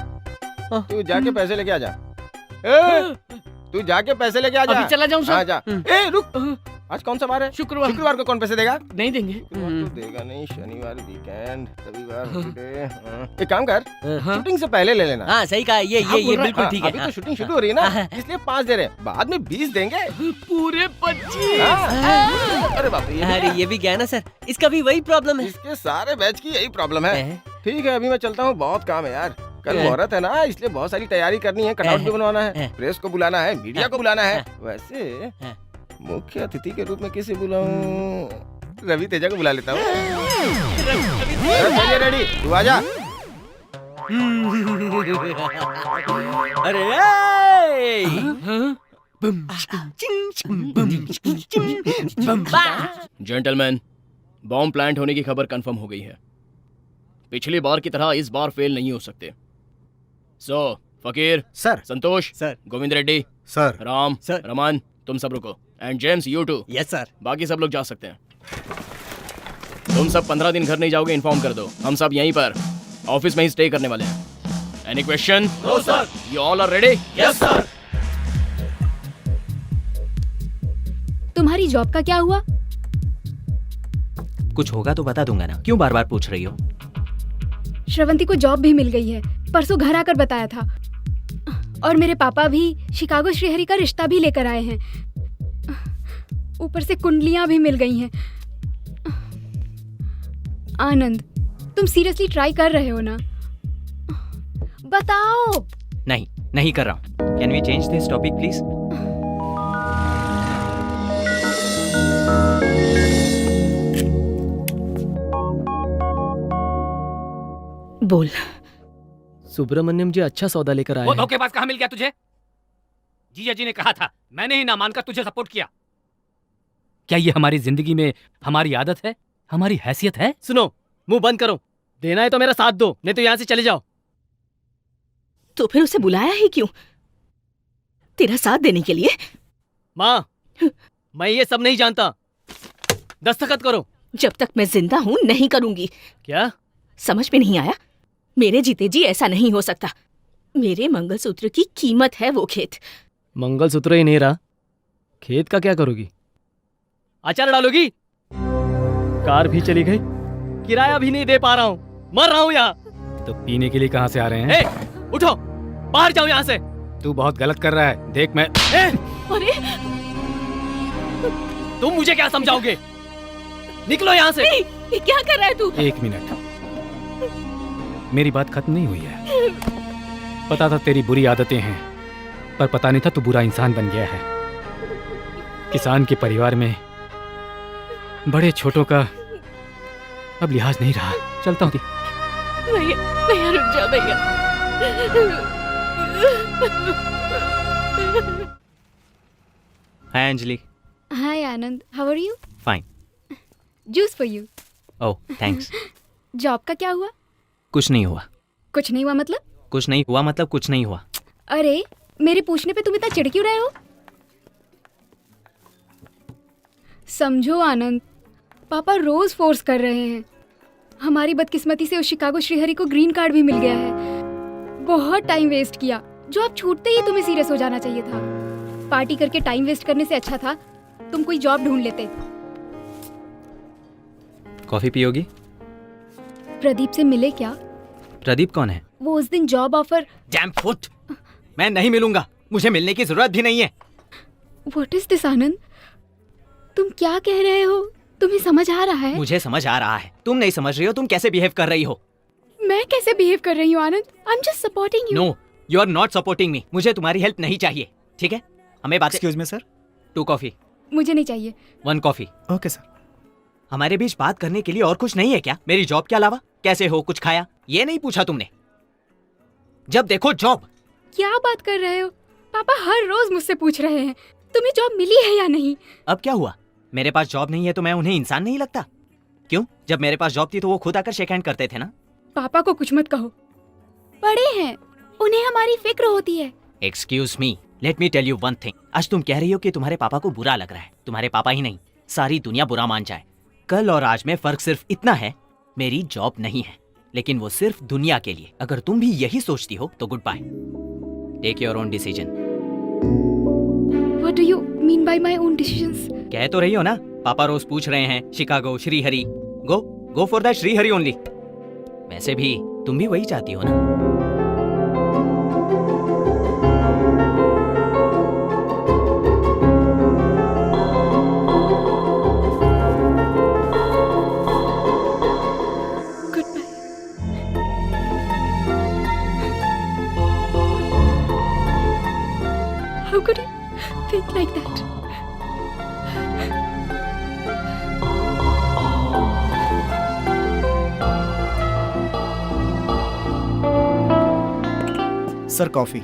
तू जाके पैसे लेके आ जा। तू जाके पैसे लेके आ जा। अभी चला जाऊं सर? हाँ जा। रुक, आज कौन सा बार है? शुक्रवार। शुक्रवार को कौन पैसे देगा? नहीं देंगे। शुक्रवार को देगा नहीं, शनिवार वीकेंड, रविवार हॉलिडे। एक काम कर, शूटिंग से पहले ले लेना। हाँ सही कहा, ये बिल्कुल ठीक है। अभी तो शूटिंग शुरू हो रही है ना, इसलिए 5 दे रहे हैं, बाद में 20 देंगे। पूरे 25। अरे बाप रे, अरे ये भी गया ना सर, इसका भी वही प्रॉब्लम है। इसके सारे बैच की यही प्रॉब्लम है। ठीक है, अभी मैं चलता हूँ, बहुत काम है यार। कल मुहूर्त है ना, इसलिए बहुत सारी तैयारी करनी है। कटआउट भी बनवाना है, प्रेस को बुलाना है, मीडिया को बुलाना है। वैसे मुख्य अतिथि के रूप में किसे बुलाऊं? रवि तेजा को बुला लेता हूँ। चलिए रेडी, तू आजा। अरे जेंटलमैन, बॉम्ब प्लांट होने की खबर कंफर्म हो गई है। पिछली बार की तरह इस बार फेल नहीं हो सकते। So Fakir sir, Santosh sir, Govind Reddy sir, Ram sir, Raman, तुम सब रुको। And James, you too. Yes sir. बाकी सब लोग जा सकते हैं। तुम सब 15 दिन घर नहीं जाओगे, इन्फॉर्म कर दो। हम सब यहीं पर ऑफिस में ही स्टे करने वाले हैं। Any question? No sir. You all are ready? Yes sir. तुम्हारी जॉब का क्या हुआ? कुछ होगा तो बता दूंगा ना, क्यों बार बार पूछ रही हो? श्रवंती को जॉब भी मिल गई है, परसों घर आकर बताया था। और मेरे पापा भी शिकागो श्रीहरि का रिश्ता भी लेकर आए हैं। ऊपर से कुंडलियां भी मिल गई हैं। आनंद, तुम सीरियसली ट्राई कर रहे हो ना? बताओ। नहीं कर रहा हूँ। Can we change this topic please? बोल। सुब्रमण्यम जी अच्छा सौदा लेकर आए वो हैं। धोखेबाज कहाँ मिल गया तुझे? जीजा जी ने कहा था, मैंने ही ना मानकर तुझे सपोर्ट किया। क्या ये हमारी जिंदगी में हमारी आदत है, हमारी हैसियत है? सुनो, मुंह बंद करो। देना है तो मेरा साथ दो, नहीं तो यहाँ से चले जाओ। तो फिर उसे बुलाया ही क्यों? तेरा साथ देने के लिए? माँ, मैं ये सब नहीं जानता। दस्तखत करो। जब तक मैं जिंदा हूँ नहीं करूंगी। क्या समझ में नहीं आया? मेरे जीते जी ऐसा नहीं हो सकता। मेरे मंगलसूत्र की कीमत है वो खेत। मंगलसूत्र ही नहीं रहा, खेत का क्या करोगी? अचार डालोगी? कार भी चली गई, किराया भी नहीं दे पा रहा हूँ, मर रहा हूँ यहाँ। तो पीने के लिए कहाँ से आ रहे हैं? उठो, बाहर जाओ यहाँ से। तू बहुत गलत कर रहा है, देख मैं। अरे तुम मुझे क्या समझाओगे? निकलो यहाँ से। ये क्या कर रहा है तू? 1 मिनट। मेरी बात खत्म नहीं हुई है। पता था तेरी बुरी आदतें हैं, पर पता नहीं था तू बुरा इंसान बन गया है। किसान के परिवार में बड़े छोटों का अब लिहाज नहीं रहा। चलता हूँ। भैया भैया रुक जाओ भैया। Hi Anjali. Hi Anand, how are you? Fine. Juice for you. Oh thanks. Job का क्या हुआ? कुछ नहीं हुआ। कुछ नहीं हुआ मतलब? कुछ नहीं हुआ मतलब कुछ नहीं हुआ। अरे मेरे पूछने पे तुम इतना चिढ़ क्यों रहे हो? समझो आनंद, पापा रोज फोर्स कर रहे हैं। हमारी बदकिस्मती से उस शिकागो श्रीहरि को ग्रीन कार्ड भी मिल गया है। बहुत टाइम वेस्ट किया। जॉब छूटते ही तुम्हें सीरियस हो जाना चाहिए था। पार्टी करके टाइम वेस्ट करने से अच्छा था तुम कोई जॉब ढूंढ लेते। कॉफी पियोगी? प्रदीप से मिले क्या? प्रदीप कौन है? वो उस दिन जॉब ऑफर। डैम फुट, मैं नहीं मिलूंगा। मुझे मिलने की जरूरत भी नहीं है। व्हाट इज दिस आनंद? तुम क्या कह रहे हो? तुम्हें समझ आ रहा है? मुझे समझ आ रहा है। तुम नहीं समझ रही हो। तुम कैसे बिहेव कर रही हो? मैं कैसे बिहेव कर रही हूँ Anand? I am just supporting you. No, you are not supporting me. मुझे तुम्हारी हेल्प नहीं चाहिए, ठीक है? हमें बात। Excuse me sir. 2 कॉफी। मुझे नहीं चाहिए। 1 कॉफी। Okay sir. हमारे बीच बात करने के लिए और कुछ नहीं है क्या? मेरी जॉब के अलावा? कैसे हो, कुछ खाया, ये नहीं पूछा तुमने? जब देखो जॉब। क्या बात कर रहे हो? पापा हर रोज मुझसे पूछ रहे हैं तुम्हें जॉब मिली है या नहीं। अब क्या हुआ? मेरे पास जॉब नहीं है तो मैं उन्हें इंसान नहीं लगता? क्यों? जब मेरे पास जॉब थी तो वो खुद आकर शेक हैंड करते थे ना। पापा को कुछ मत कहो, बड़े हैं, उन्हें हमारी फिक्र होती है। Excuse me, let me tell you one thing. आज तुम कह रही हो कि तुम्हारे पापा को बुरा लग रहा है। तुम्हारे पापा ही नहीं, सारी दुनिया बुरा मान जाए। कल और आज में फर्क सिर्फ इतना है, मेरी जॉब नहीं है, लेकिन वो सिर्फ दुनिया के लिए। अगर तुम भी यही सोचती हो तो goodbye. Take your own decision. What do you mean by my own decisions? कह तो रही हो ना, पापा रोज पूछ रहे हैं Chicago Srihari. Go for that Srihari only. वैसे भी तुम भी वही चाहती हो ना? How could you think like that? Sir coffee.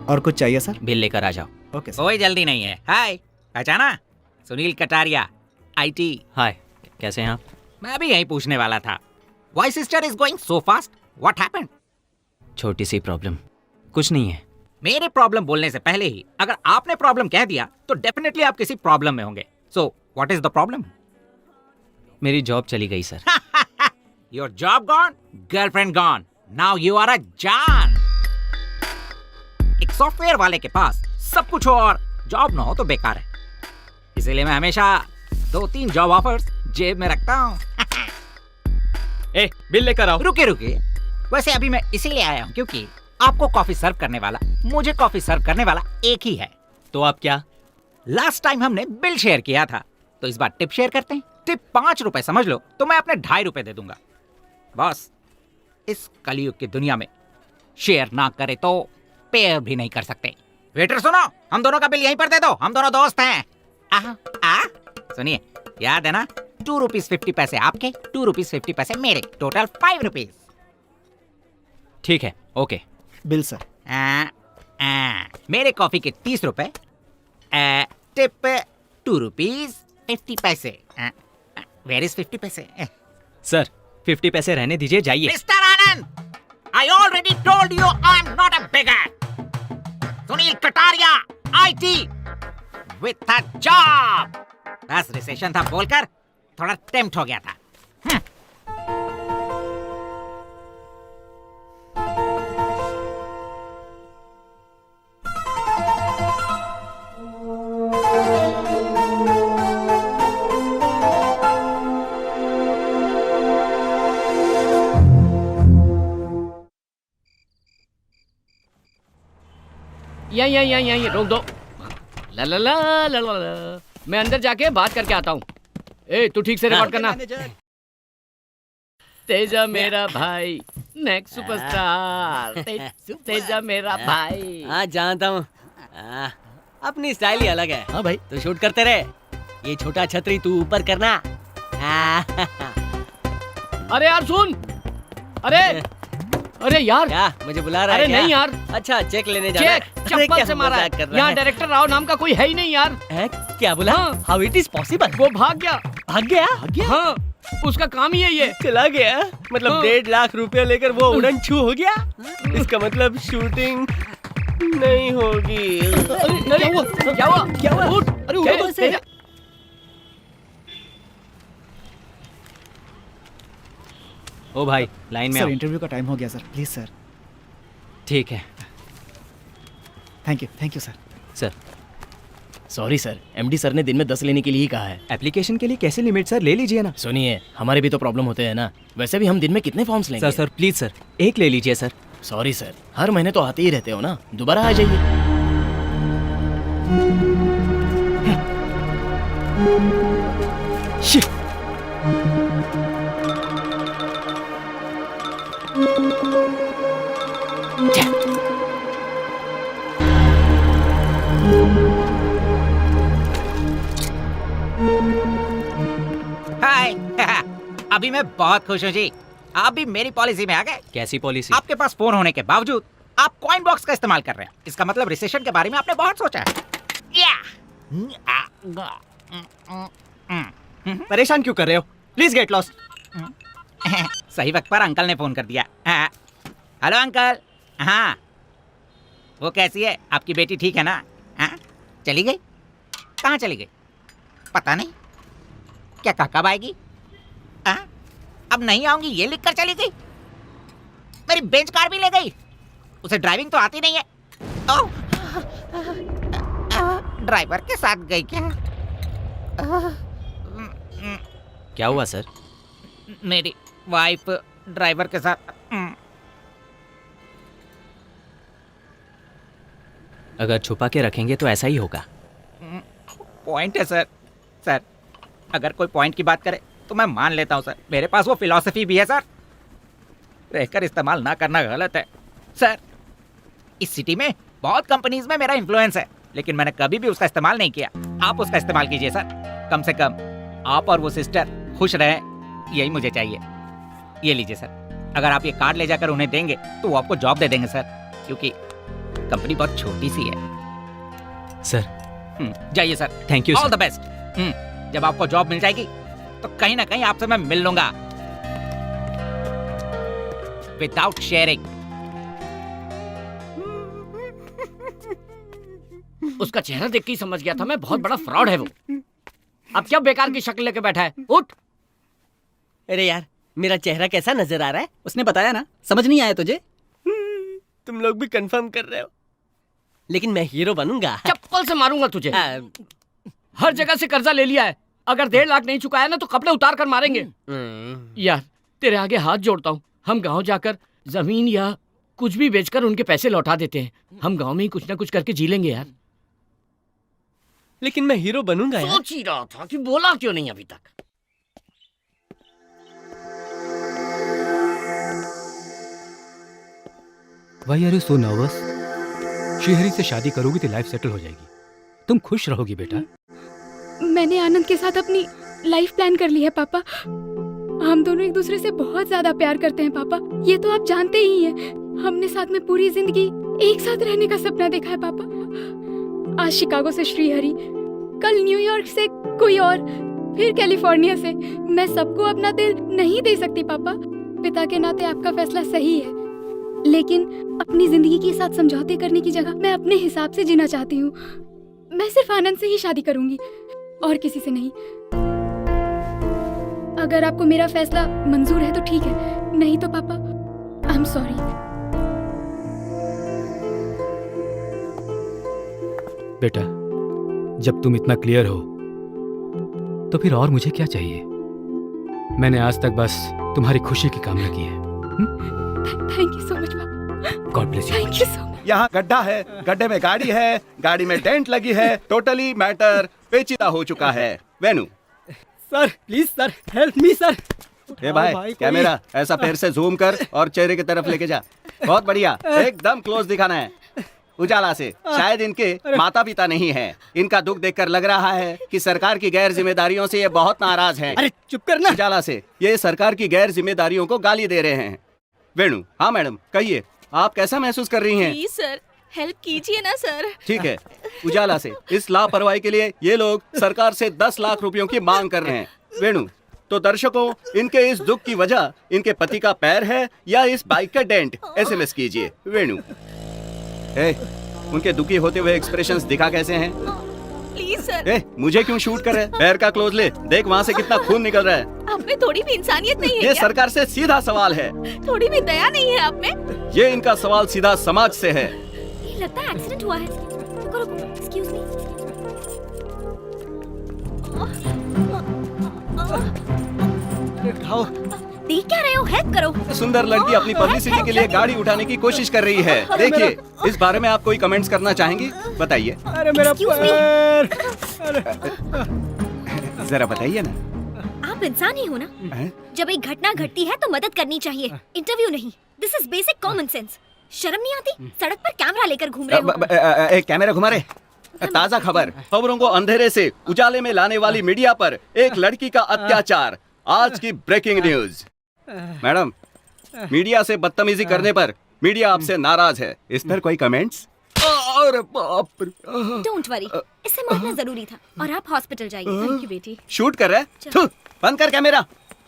और कुछ चाहिए सर? बिल लेकर आ जाओ। Okay sir. कोई जल्दी नहीं है। हाय, पहचाना? सुनील कटारिया, आईटी। हाय, कैसे हैं आप? मैं भी यही पूछने वाला था। Why sister is going so fast? What happened? छोटी सी प्रॉब्लम, कुछ नहीं है। मेरे प्रॉब्लम बोलने से पहले ही अगर आपने प्रॉब्लम कह दिया तो डेफिनेटली आप किसी प्रॉब्लम में होंगे। So what is the problem? मेरी जॉब चली गई sir. Your job gone, girlfriend gone, now you are a जान। एक सॉफ्टवेयर वाले के पास सब कुछ हो और जॉब ना हो तो बेकार है। इसीलिए मैं हमेशा 2-3 जॉब ऑफर्स जेब में रखता हूँ। ए, बिल लेकर आओ। रुकिए। वैसे अभी मैं इसीलिए आया हूँ क्योंकि आपको कॉफी सर्व करने वाला, मुझे कॉफी सर्व करने वाला एक ही है। तो आप क्या? लास्ट टाइम हमने बिल शेयर किया था, तो इस बार टिप शेयर करते हैं। टिप 5 रुपए समझ लो, तो मैं अपने 2.5 रुपए दे दूंगा। बॉस, इस कलयुग की दुनिया में शेयर ना करे तो पेयर भी नहीं कर सकते। वेटर सुनो, हम दोनों का बिल यहीं पर दे दो, हम दोनों दोस्त हैं। सुनिए, याद है ना? 2 रुपीज 50 पैसे आपके, 2 रुपीज 50 पैसे मेरे, टोटल 5 रुपीज। ठीक है, ओके। Bill sir. मेरे कॉफी के 30 रुपए, टिप 2 रुपीज 50 पैसे। वेयर इज 50 पैसे? सर 50 पैसे रहने दीजिए, जाइए। Mister Anand, I already told you I'm not a beggar. Sunil Kataria, IT with a job. बस रिसेशन था बोलकर थोड़ा टेम्प्ट हो गया था। यहीं रोक दो। ला ला ला ला ला ला। मैं अंदर जाके बात करके आता हूँ। ए, तू ठीक से रिकॉर्ड करना। तेजा मेरा भाई नेक्स्ट सुपरस्टार। तेजा मेरा भाई। हाँ जानता हूँ। अपनी स्टाइल ही अलग है। हाँ भाई तो शूट करते रहे। ये छोटा छतरी तू ऊपर करना। अरे यार सुन। अरे यार क्या मुझे बुला रहा है? अरे नहीं यार। अच्छा चेक लेने जाना है। चेक चप्पल से मारा है। यहाँ डायरेक्टर राव नाम का कोई है ही नहीं यार। क्या बोला? How it is possible? वो भाग गया। भाग गया? हाँ उसका काम ही है ये। चला गया मतलब हाँ। 1.5 लाख रुपया लेकर वो उड़न छू हो गया। इसका मतलब शूटिंग नहीं होगी। क्या हुआ? उठ। अरे उठो तो। ओ भाई लाइन में सर आओ। इंटरव्यू का टाइम हो गया सर, प्लीज सर। ठीक है thank you sir. Sir. Sorry sir, MD sir ने दिन में 10 लेने के लिए ही कहा है। एप्लीकेशन के लिए कैसे लिमिट सर? ले लीजिए ना। सुनिए हमारे भी तो प्रॉब्लम होते हैं ना। वैसे भी हम दिन में कितने फॉर्म्स लेंगे? सर प्लीज सर एक ले लीजिए सर। सॉरी सर, हर महीने तो आते ही रहते हो ना, दोबारा आ जाइए। हाय अभी मैं बहुत खुश हूँ जी। आप भी मेरी पॉलिसी में आ गए। कैसी पॉलिसी? आपके पास फोन होने के बावजूद आप कॉइन बॉक्स का इस्तेमाल कर रहे हैं। इसका मतलब रिसेशन के बारे में आपने बहुत सोचा है। परेशान क्यों कर रहे हो? Please get lost. सही वक्त पर अंकल ने फोन कर दिया। Hello uncle. हाँ वो कैसी है आपकी बेटी? ठीक है ना? हाँ चली गई? कहाँ चली गई? पता नहीं। क्या कब आएगी? अब नहीं आऊंगी ये लिख कर चली गई। मेरी बेंच कार भी ले गई। उसे ड्राइविंग तो आती नहीं है। ओह ड्राइवर के साथ गई क्या? क्या हुआ सर? मेरी वाइफ ड्राइवर के साथ। अगर छुपा के रखेंगे तो ऐसा ही होगा। पॉइंट है सर। सर अगर कोई पॉइंट की बात करे तो मैं मान लेता हूँ सर। मेरे पास वो फिलॉसफी भी है सर। रहकर इस्तेमाल ना करना गलत है सर। इस सिटी में बहुत कंपनीज में मेरा इन्फ्लुएंस है, लेकिन मैंने कभी भी उसका इस्तेमाल नहीं किया। आप उसका इस्तेमाल कीजिए सर। कम से कम आप और वो सिस्टर खुश रहें, यही मुझे चाहिए। ये लीजिए सर। अगर आप ये कार्ड ले जाकर उन्हें देंगे तो वो आपको जॉब दे देंगे सर, क्योंकि कंपनी बहुत छोटी सी है सर। जाइए sir. Thank you all sir. The best. जब आपको जॉब मिल जाएगी तो कहीं ना कहीं आपसे मैं मिल लूंगा विदाउट शेयरिंग। उसका चेहरा देख के ही समझ गया था मैं, बहुत बड़ा फ्रॉड है वो। अब क्या बेकार की शक्ल लेके बैठा है? उठ। अरे यार मेरा चेहरा कैसा नजर आ रहा है? उसने बताया ना, समझ नहीं आया तुझे? तुम लोग भी कंफर्म कर रहे हो, लेकिन मैं हीरो बनूंगा। चप्पल से मारूंगा तुझे। हर जगह से कर्जा ले लिया है, अगर 1.5 लाख नहीं चुकाया ना तो कपड़े उतार कर मारेंगे। यार तेरे आगे हाथ जोड़ता हूँ, हम गांव जाकर जमीन या कुछ भी बेचकर उनके पैसे लौटा देते हैं। हम गांव में ही कुछ ना कुछ करके जी लेंगे यार। लेकिन मैं हीरो बनूंगा यार। सोच ही रहा था कि बोला क्यों नहीं अभी तक। Why are you so nervous? Shrihari से शादी करोगी तो लाइफ सेटल हो जाएगी। तुम खुश रहोगी बेटा। मैंने आनंद के साथ अपनी लाइफ प्लान कर ली है पापा। हम दोनों एक दूसरे से बहुत ज्यादा प्यार करते हैं पापा, ये तो आप जानते ही हैं। हमने साथ में पूरी जिंदगी एक साथ रहने का सपना देखा है पापा। आज शिकागो से श्रीहरि, कल न्यूयॉर्क से कोई और, फिर कैलिफोर्निया से। मैं सबको अपना दिल नहीं दे सकती पापा। पिता के नाते आपका फैसला सही है, लेकिन अपनी जिंदगी के साथ समझौते करने की जगह मैं अपने हिसाब से जीना चाहती हूँ। मैं सिर्फ आनंद से ही शादी करूंगी और किसी से नहीं। अगर आपको मेरा फैसला मंजूर है तो ठीक है, नहीं तो पापा आई एम सॉरी। बेटा जब तुम इतना क्लियर हो तो फिर और मुझे क्या चाहिए? मैंने आज तक बस तुम्हारी खुशी की कामना की है। थैंक यू सो मच पापा। God bless you. Thank you so much. यहाँ गड्ढा है, गड्ढे में गाड़ी है, गाड़ी में डेंट लगी है, टोटली मैटर पेचीदा हो चुका है। Venu sir please sir, help me sir. ए भाई कैमरा ऐसा पैर से जूम कर और चेहरे की तरफ लेके जा। बहुत बढ़िया, एकदम क्लोज दिखाना है। उजाला से शायद इनके माता पिता नहीं हैं। इनका दुख देखकर लग रहा है कि सरकार की गैर जिम्मेदारियों से ये बहुत नाराज हैं। अरे चुप करना। उजाला से ये सरकार की गैर जिम्मेदारियों को गाली दे रहे हैं। वेणु, हाँ मैडम कहिए, आप कैसा महसूस कर रही हैं? प्लीज सर, हेल्प कीजिए ना सर। ठीक है, उजाला से इस लापरवाही के लिए ये लोग सरकार से 10 लाख रुपयों की मांग कर रहे हैं। वेणु, तो दर्शकों, इनके इस दुख की वजह इनके पति का पैर है या इस बाइक का डेंट? SMS कीजिए। वेणु, उनके दुखी होते हुए एक्सप्रेशंस दिखा कैसे हैं? Please sir. मुझे क्यों शूट कर रहे हैं? पैर का क्लोज ले, देख वहाँ से कितना खून निकल रहा है। आप में थोड़ी भी इंसानियत नहीं है ये क्या? सरकार से सीधा सवाल है। थोड़ी भी दया नहीं है आप में? ये इनका सवाल सीधा समाज से है। ये लगता है एक्सीडेंट हुआ है। रुको रुको, एक्सक्यूज मी। देख क्या रहे हो? हेल्प करो। सुंदर लड़की अपनी पब्लिसिटी के लिए गाड़ी उठाने की कोशिश कर रही है। देखिए, इस बारे में आप कोई कमेंट्स करना चाहेंगे? बताइए। अरे मेरा पैर। जरा बताइए ना। आप इंसान ही हो ना? जब एक घटना घटती है तो मदद करनी चाहिए, इंटरव्यू नहीं। This is basic common sense. शर्म नहीं आती? सड़क पर कैमरा लेकर घूम रहे हो। कैमरा घुमा रहे। ताजा खबर, खबरों को अंधेरे से उजाले में लाने वाली मीडिया पर एक लड़की का अत्याचार। आज की ब्रेकिंग न्यूज। मैडम, मीडिया से बदतमीजी करने पर मीडिया आपसे नाराज है। इस पर कोई कमेंट्स? अरे बाप रे। डोंट वरी, इससे मारना जरूरी था और आप हॉस्पिटल जाइए। थैंक यू बेटी। शूट कर रहे हैं? थू, बंद कर कैमरा।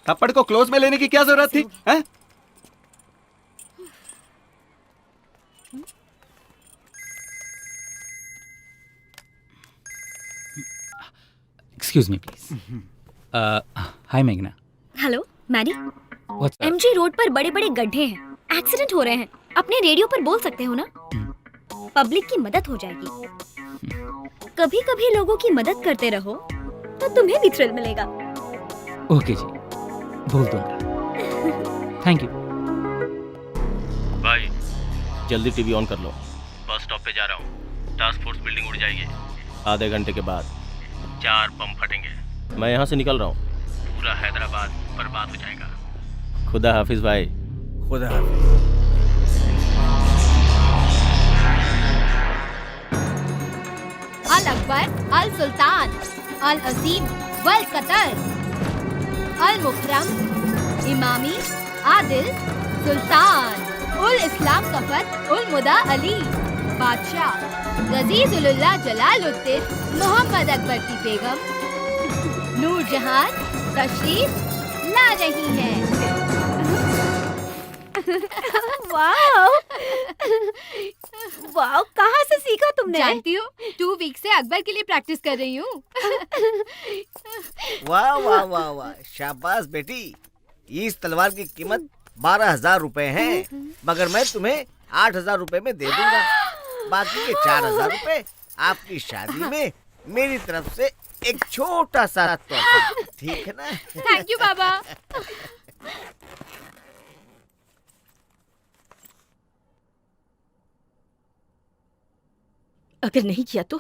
थप्पड़ को क्लोज में लेने की क्या जरूरत थी? हैं? Excuse me, please. Hi, Meghna. Hello Maddie. What's up? MG road पर बड़े बड़े गड्ढे हैं, एक्सीडेंट हो रहे हैं। अपने रेडियो पर बोल सकते हो ना? पब्लिक की मदद हो जाएगी। कभी कभी लोगों की मदद करते रहो तो तुम्हें भी थ्रिल मिलेगा। ओके जी, बोल दूंगा। Thank you. भाई जल्दी टीवी ऑन कर लो। बस स्टॉप पे जा रहा हूँ। टास्क फोर्स बिल्डिंग उड़ जाएगी। आधे घंटे के बाद 4 बम फटेंगे। मैं यहाँ से निकल रहा हूँ। पूरा हैदराबाद बर्बाद हो जाएगा। खुदा हाफिज भाई। खुदा हाफिज। अल अकबर, अल सुल्तान, अल अजीम, वल कतर, अल मुकरम, इमामी, आदिल, सुल्तान, उल इस्लाम कफर, उल मुदा अली, बादशाह, गजीजुल्लाह जलालुद्दीन, मोहम्मद अकबर की बेगम, नूरजहान तशरीफ ला रही है। वाओ वाओ, कहाँ से सीखा तुमने? जानती हो, 2 वीक से अकबर के लिए प्रैक्टिस कर रही हूँ। वाह वाह वाह वाह, शाबाश बेटी। इस तलवार की कीमत 12,000 रुपए है, मगर मैं तुम्हें 8,000 रुपए में दे दूंगा। बाकी के 4,000 रुपए आपकी शादी में मेरी तरफ से एक छोटा सा तोहफा, ठीक है ना? थैंक यू बाबा। अगर नहीं किया तो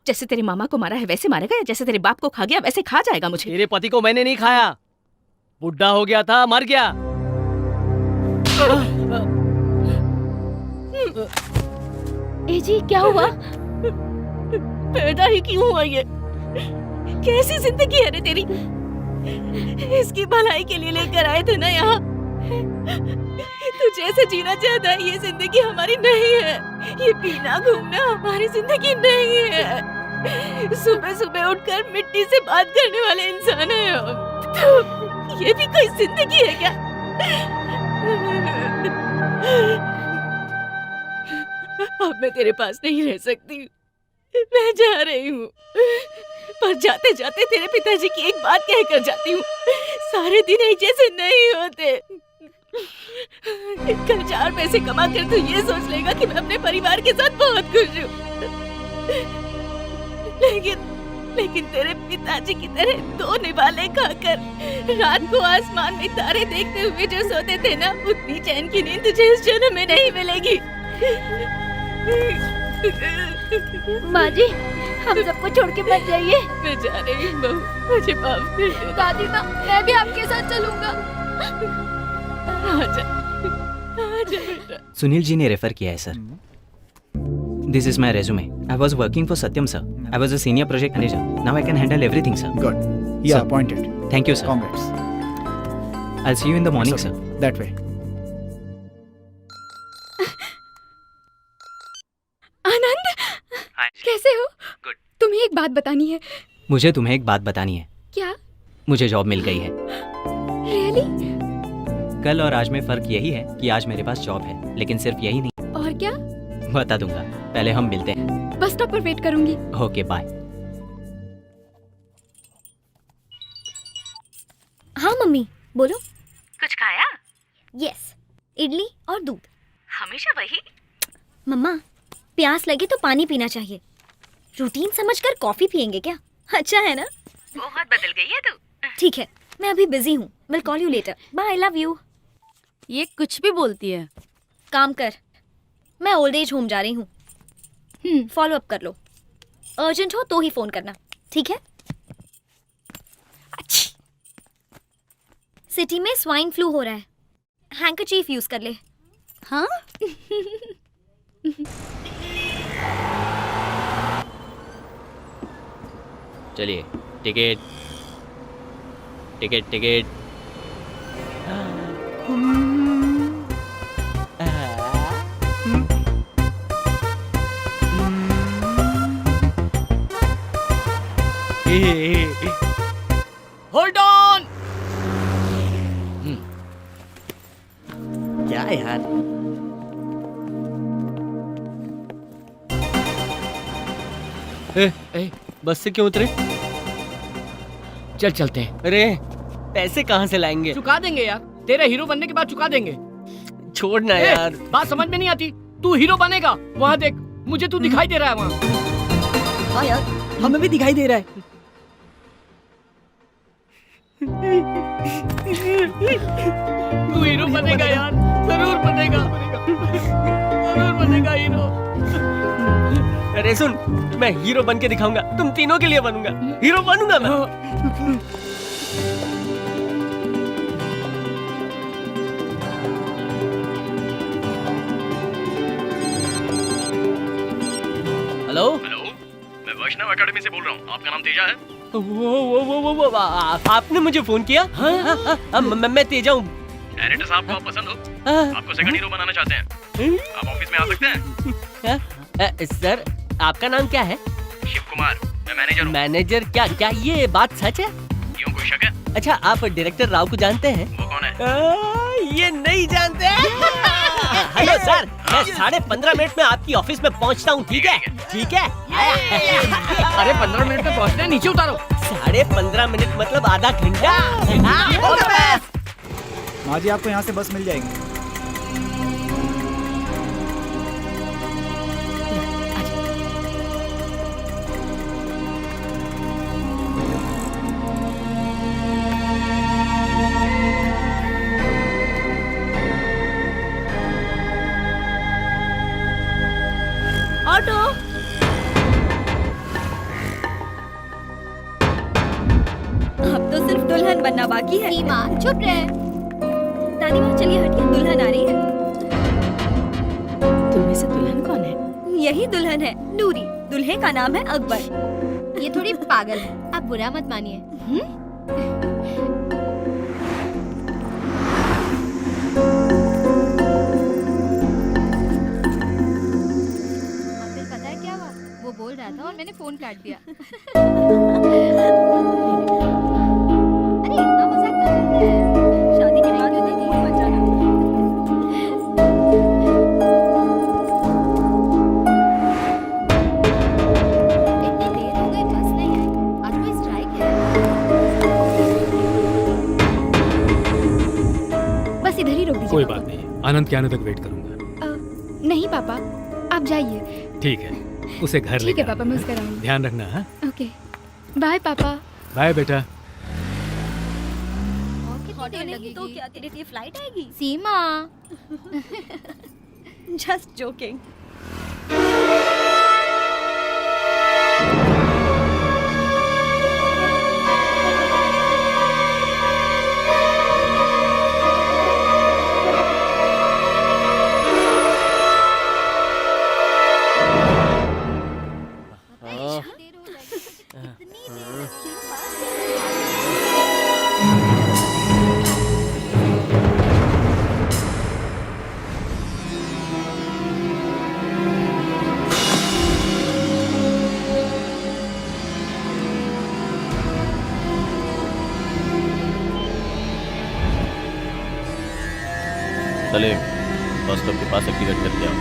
जैसे तेरे मामा को मारा है वैसे मारेगा, या जैसे तेरे बाप को खा गया वैसे खा जाएगा मुझे? तेरे पति को मैंने नहीं खाया, बुढ़ा हो गया था, मर गया। ए जी, क्या हुआ? पैदा ही क्यों हुआ ये? कैसी जिंदगी है रे तेरी? इसकी भलाई के लिए लेकर आए थे ना यहाँ। तू जैसे जीना चाहता है ये जिंदगी हमारी नहीं है। ये पीना घूमना हमारी जिंदगी नहीं है। सुबह सुबह उठकर मिट्टी से बात करने वाले इंसान हैं हम। तो ये भी कोई जिंदगी है क्या? अब मैं तेरे पास नहीं रह सकती, मैं जा रही हूँ। पर जाते जाते तेरे पिताजी की एक बात कहकर जाती हूँ, सारे दिन एक जैसे नहीं होते। कल 4 पैसे कमा कर तू ये सोच लेगा कि मैं अपने परिवार के साथ बहुत खुश हूँ, लेकिन तेरे पिताजी की तरह 2 निवाले खाकर रात को आसमान में तारे देखते हुए जो सोते थे ना, उतनी चैन की नींद तुझे इस जन्म में नहीं मिलेगी। माँ जी, हम सबको छोड़ के मत जाइए। मैं जा रही हूँ बहू, मुझे माफ कर दे। दादी माँ, मैं भी आपके साथ चलूंगा। आजा, आजा बेटा। सुनील जी ने रेफर किया है sir. This is my resume. I was working for Satyam sir. I was a senior project manager. Now I can handle everything sir. Good, you are appointed. Thank you sir. Congrats. I see you in the morning sir. That way. Anand, कैसे हो? Good. तुम्हें एक बात बतानी है। मुझे तुम्हें एक बात बतानी है। क्या? मुझे जॉब मिल गई है। रियली? कल और आज में फर्क यही है कि आज मेरे पास जॉब है, लेकिन सिर्फ यही नहीं। और क्या? बता दूंगा, पहले हम मिलते हैं। बस स्टॉप पर वेट करूंगी। Okay bye. हाँ मम्मी बोलो। कुछ खाया? यस, इडली और दूध। हमेशा वही? मम्मा, प्यास लगे तो पानी पीना चाहिए। रूटीन समझकर कॉफी पियेंगे क्या? अच्छा है ना? बहुत बदल गई है तू। ठीक है, मैं अभी बिजी हूँ। Will call you later. Bye, love you. ये कुछ भी बोलती है। काम कर, मैं ओल्ड एज होम जा रही हूँ। फॉलो अप कर लो। अर्जेंट हो तो ही फोन करना, ठीक है? सिटी में स्वाइन फ्लू हो रहा है, हैंकरचीफ यूज कर ले। हाँ? चलिए, ticket ticket ticket. Hold on. क्या यार, बस से क्यों उतरे? चल चलते हैं। अरे पैसे कहाँ से लाएंगे? चुका देंगे यार, तेरे हीरो बनने के बाद चुका देंगे। छोड़ना यार। बात समझ में नहीं आती। तू हीरो बनेगा, वहाँ देख, मुझे तू दिखाई दे रहा है वहाँ। हाँ यार, हमें भी दिखाई दे रहा है। तू हीरो बनेगा यार, जरूर बनेगा, जरूर बनेगा हीरो। अरे सुन, मैं हीरो बन के दिखाऊंगा, तुम तीनों के लिए बनूंगा, हीरो बनूंगा मैं। हेलो हेलो, मैं वैष्णव एकेडमी से बोल रहा हूँ। आपका नाम तेजा है? वो आपने मुझे फोन किया? हाँ, मैं तेजा हूँ। डायरेक्टर साहब को आप पसंद हो? आपको सेकंड हीरो बनाना चाहते हैं? आप ऑफिस में आ सकते हैं? सर, आपका नाम क्या है? शिव कुमार, मैं मैनेजर हूँ। मैनेजर? क्या ये बात सच है? क्यों, कोई शक है? अच्छा, आप डायरेक्टर राव को जानते हैं? वो कौन है? ये नहीं जानते? हेलो सर, मैं 15.5 मिनट में आपकी ऑफिस में पहुंचता हूँ, ठीक है? ठीक है? अरे 15 मिनट में पहुंचते हैं, नीचे उतारो। 15.5 मिनट मतलब आधा घंटा। माँ जी, आपको यहाँ से बस मिल जाएगी। ऑटो। अब तो सिर्फ दुल्हन बनना बाकी है। सीमा, चुप रहे। दादी माँ, चलिए हटिए, दुल्हन आ रही है। तुम में से दुल्हन कौन है? यही दुल्हन है, नूरी। दूल्हे का नाम है अकबर। ये थोड़ी पागल है, आप बुरा मत मानिए। पता है क्या हुआ? वो बोल रहा था और मैंने फोन काट दिया। अरे इतना मजाक ना करते हैं। शादी के बाद दीदी को बचाना। इतनी देर हो गई, बस नहीं आई। आज कोई स्ट्राइक है? बस इधर ही रोक दीजिए। कोई बात नहीं, आनंद के आने तक वेट करूंगा। नहीं पापा, आप जाइए। ठीक है, उसे घर ठीक लेकर है पापा, मैं उसका आऊंगी। ध्यान रखना। हाँ, ओके, बाय पापा। बाय बेटा। ऑटो नहीं तो क्या तेरे लिए फ्लाइट आएगी? सीमा। Just joking. Salim, bus stop के पास एक टिकट करके आओ।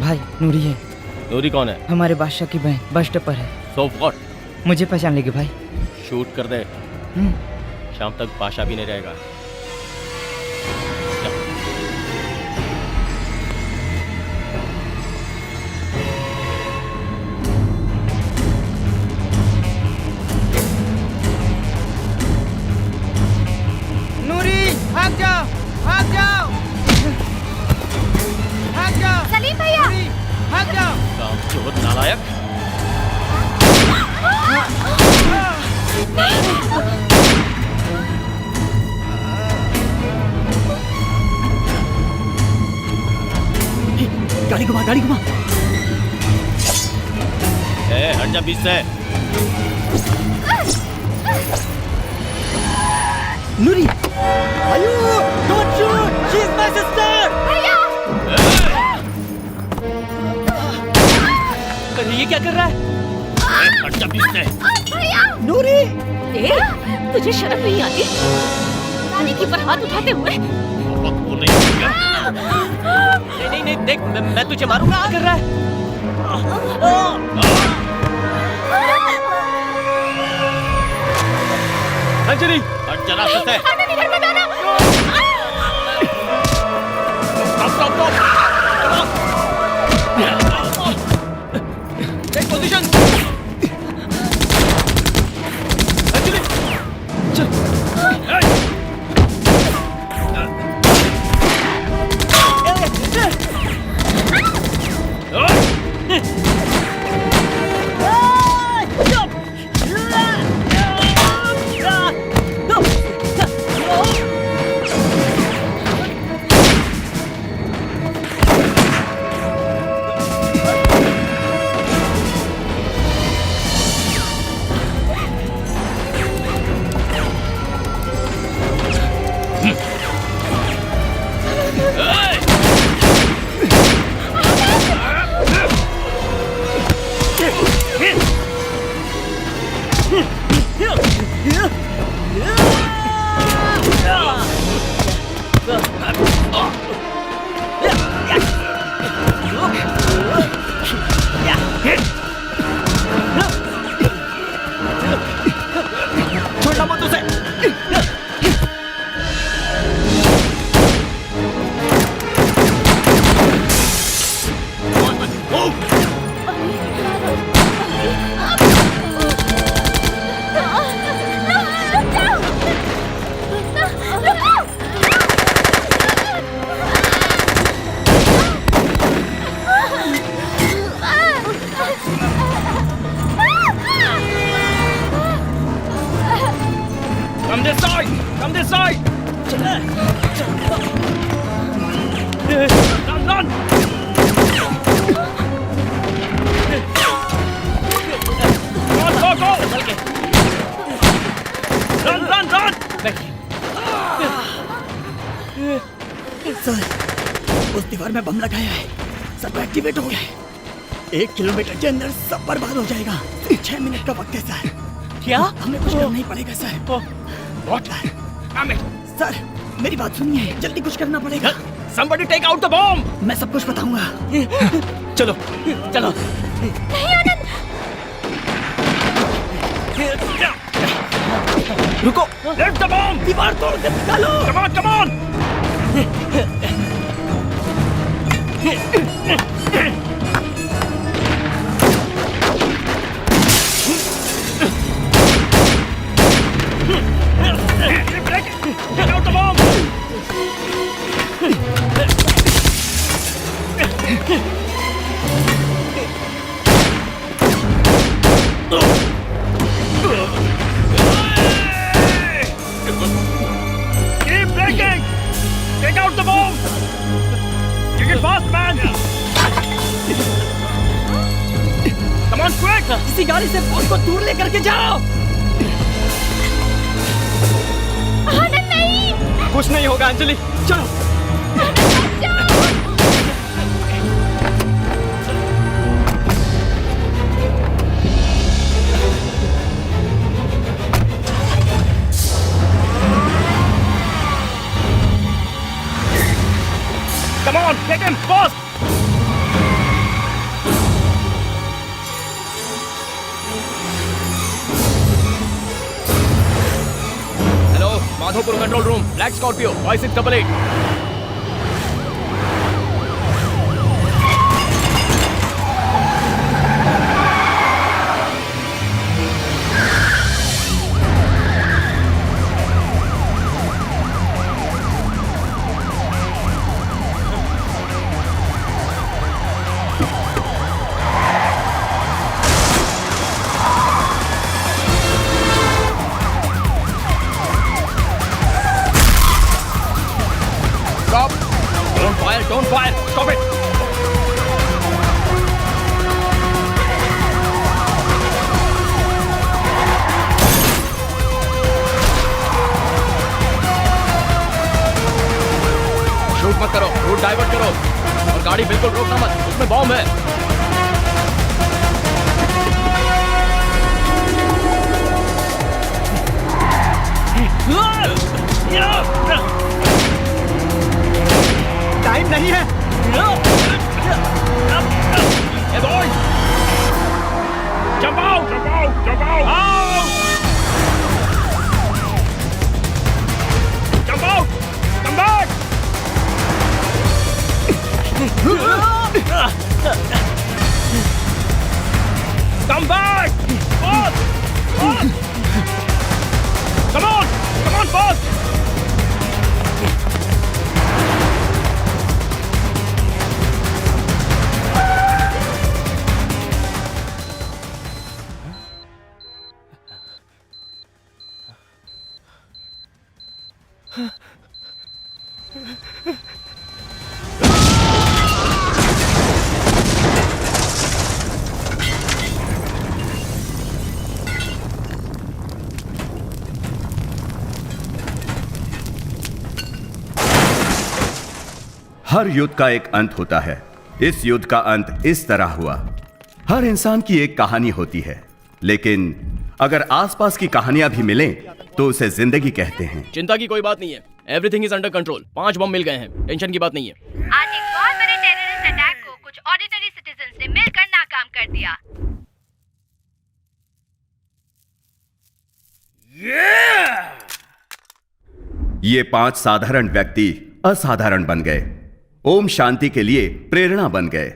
भाई नूरी है। नूरी कौन है? हमारे बादशाह की बहन, बस स्टॉप पर है। So what? मुझे पहचान लेगी भाई। शूट कर दे, शाम तक बादशाह भी नहीं रहेगा। नूरी भाग जाओ, भाग जाओ, भाग जाओ। सलीम भैया, भाग जाओ। काम चोर नालायक। गाड़ी घुमा, गाड़ी घुमा। हट जा बीच से। नूरी, आयु, don't shoot, she is my sister. भैया, अरे ये क्या कर रहा है? हट जा बीच से। भैया, नूरी, तुझे शर्म नहीं आती रानी की पर हाथ उठाते हुए? नहीं नहीं देख, मैं तुझे मारूंगा। क्या कर रहा है? अंजलि, हट जा रास्ते से। Take position. अंजलि, चल। छोड़ना मत उसे। Come this side! Come this side! Run, run! Go, go, go! Run, run, run! Sir, उस दीवार में बम लगाया है, सब एक्टिवेट हो गया है। 1 किलोमीटर के अंदर सब बर्बाद हो जाएगा। 6 मिनट का वक्त है सर। क्या? हमें कुछ करना ही पड़ेगा सर। What? सर, मेरी बात सुनिए, जल्दी कुछ करना पड़ेगा। Somebody take out the bomb! मैं सब कुछ बताऊंगा। चलो, चलो। रुको! Lift the bomb! दीवार तोड़ के निकालो! Come on, come on! Get out the bomb! Quick, इसी गाड़ी से बॉस को दूर लेकर के जाओ। आनंद नहीं। कुछ नहीं होगा अंजलि, चलो। Come on, get him, boss! Hello, Madhopur control room, Black Scorpio, Y688. Don't fire! Stop it! Shoot मत करो, रूट डाइवर्ट करो और गाड़ी बिल्कुल रोकना मत, उसमें बॉम्ब है। टाइम नहीं है। Hey boy! Jump out! Jump out! Jump out! Out! Jump out! Come back! Come back! Boss! Boss! Come on! Come on, boss! हर युद्ध का एक अंत होता है। इस युद्ध का अंत इस तरह हुआ। हर इंसान की एक कहानी होती है, लेकिन अगर आसपास की कहानियां भी मिलें तो उसे जिंदगी कहते हैं। चिंता की कोई बात नहीं है, एवरीथिंग इज अंडर कंट्रोल। 5 बम मिल गए हैं, टेंशन की बात नहीं है। आज एक बहुत बड़े टेररिस्ट अटैक को कुछ ऑर्डिनरी सिटीजन्स ने मिलकर नाकाम कर दिया। ये 5 साधारण व्यक्ति असाधारण बन गए, ओम शांति के लिए प्रेरणा बन गए।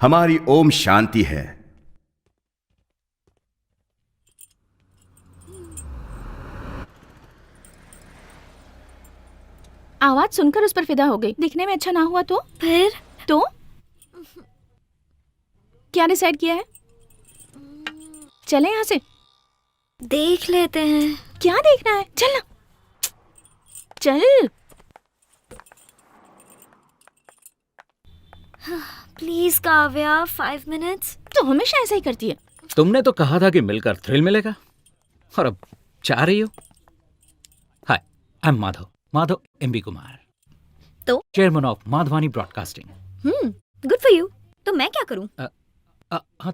हमारी ओम शांति है। आवाज सुनकर उस पर फिदा हो गई। दिखने में अच्छा ना हुआ तो फिर तो क्या डिसाइड किया है? चले यहाँ से, देख लेते हैं। क्या देखना है? चल ना, चल। Please Kavya, 5 minutes. तो हमेशा ऐसा ही करती है। तुमने तो कहा था कि मिलकर थ्रिल मिलेगा, और अब चाह रही हो। Hi, I am Madhav MB Kumar, the chairman of Madhavani broadcasting. Good for you. तो मैं क्या करूं? हाँ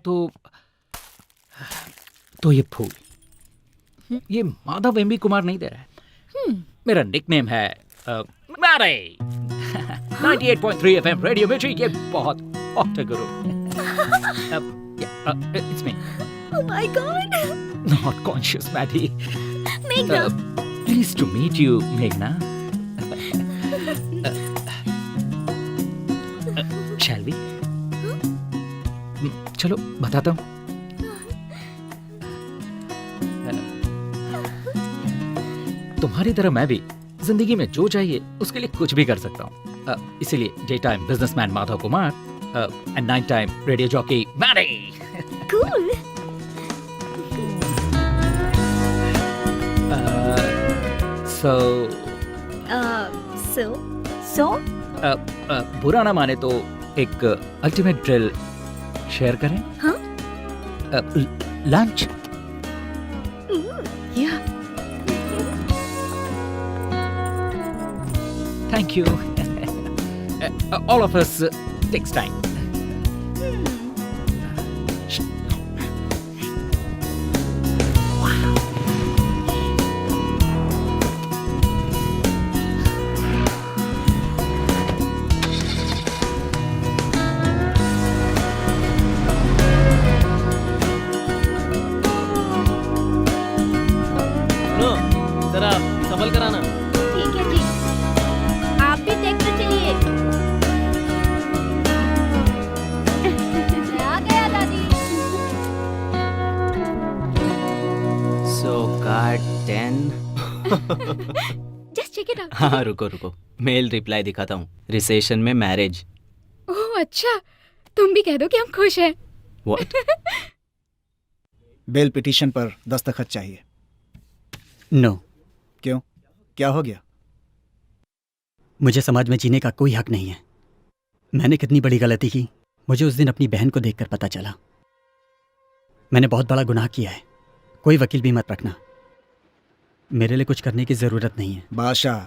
तो ये फूल, ये माधव एमबी कुमार नहीं दे रहा है। मेरा निकनेम है मैरी। 98.3 FM रेडियो मिर्ची, ये बहुत हॉट है गुरु। It's me. Oh my God. Not conscious, Maddie. Meghna. Pleased to meet you, Meghna. Shall we? चलो बताता हूँ। तुम्हारी तरह मैं भी जिंदगी में जो चाहिए उसके लिए कुछ भी कर सकता हूँ। इसीलिए day time businessman Madhav Kumar and night time radio jockey Mary. Cool. So? बुरा ना माने तो एक अल्टीमेट ड्रिल शेयर करें? हाँ? Lunch? Yeah. Thank you. All of us takes time. सुनो, जरा संभल कर आना। ठीक है जी, आप भी देख कर चलिए। आ गया दादी। So card 10। Just check it out. हाँ रुको रुको, मेल रिप्लाई दिखाता हूँ। रिसेशन में मैरिज। ओह अच्छा, तुम भी कह दो कि हम खुश हैं। व्हाट? बेल पिटीशन पर दस्तखत चाहिए। नो। क्यों, क्या हो गया? मुझे समाज में जीने का कोई हक नहीं है। मैंने कितनी बड़ी गलती की, मुझे उस दिन अपनी बहन को देखकर पता चला। मैंने बहुत बड़ा गुनाह किया है। कोई वकील भी मत रखना, मेरे लिए कुछ करने की जरूरत नहीं है। बादशाह,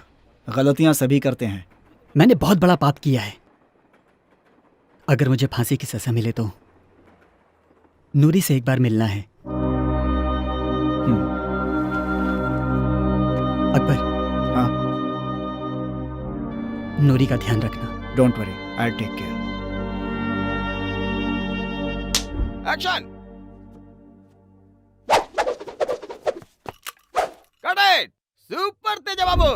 गलतियां सभी करते हैं। मैंने बहुत बड़ा पाप किया है। अगर मुझे फांसी की सजा मिले तो नूरी से एक बार मिलना है। अकबर। हाँ। नूरी का ध्यान रखना। Don't worry, I take care. Action. Cut it. Super Teja Babu,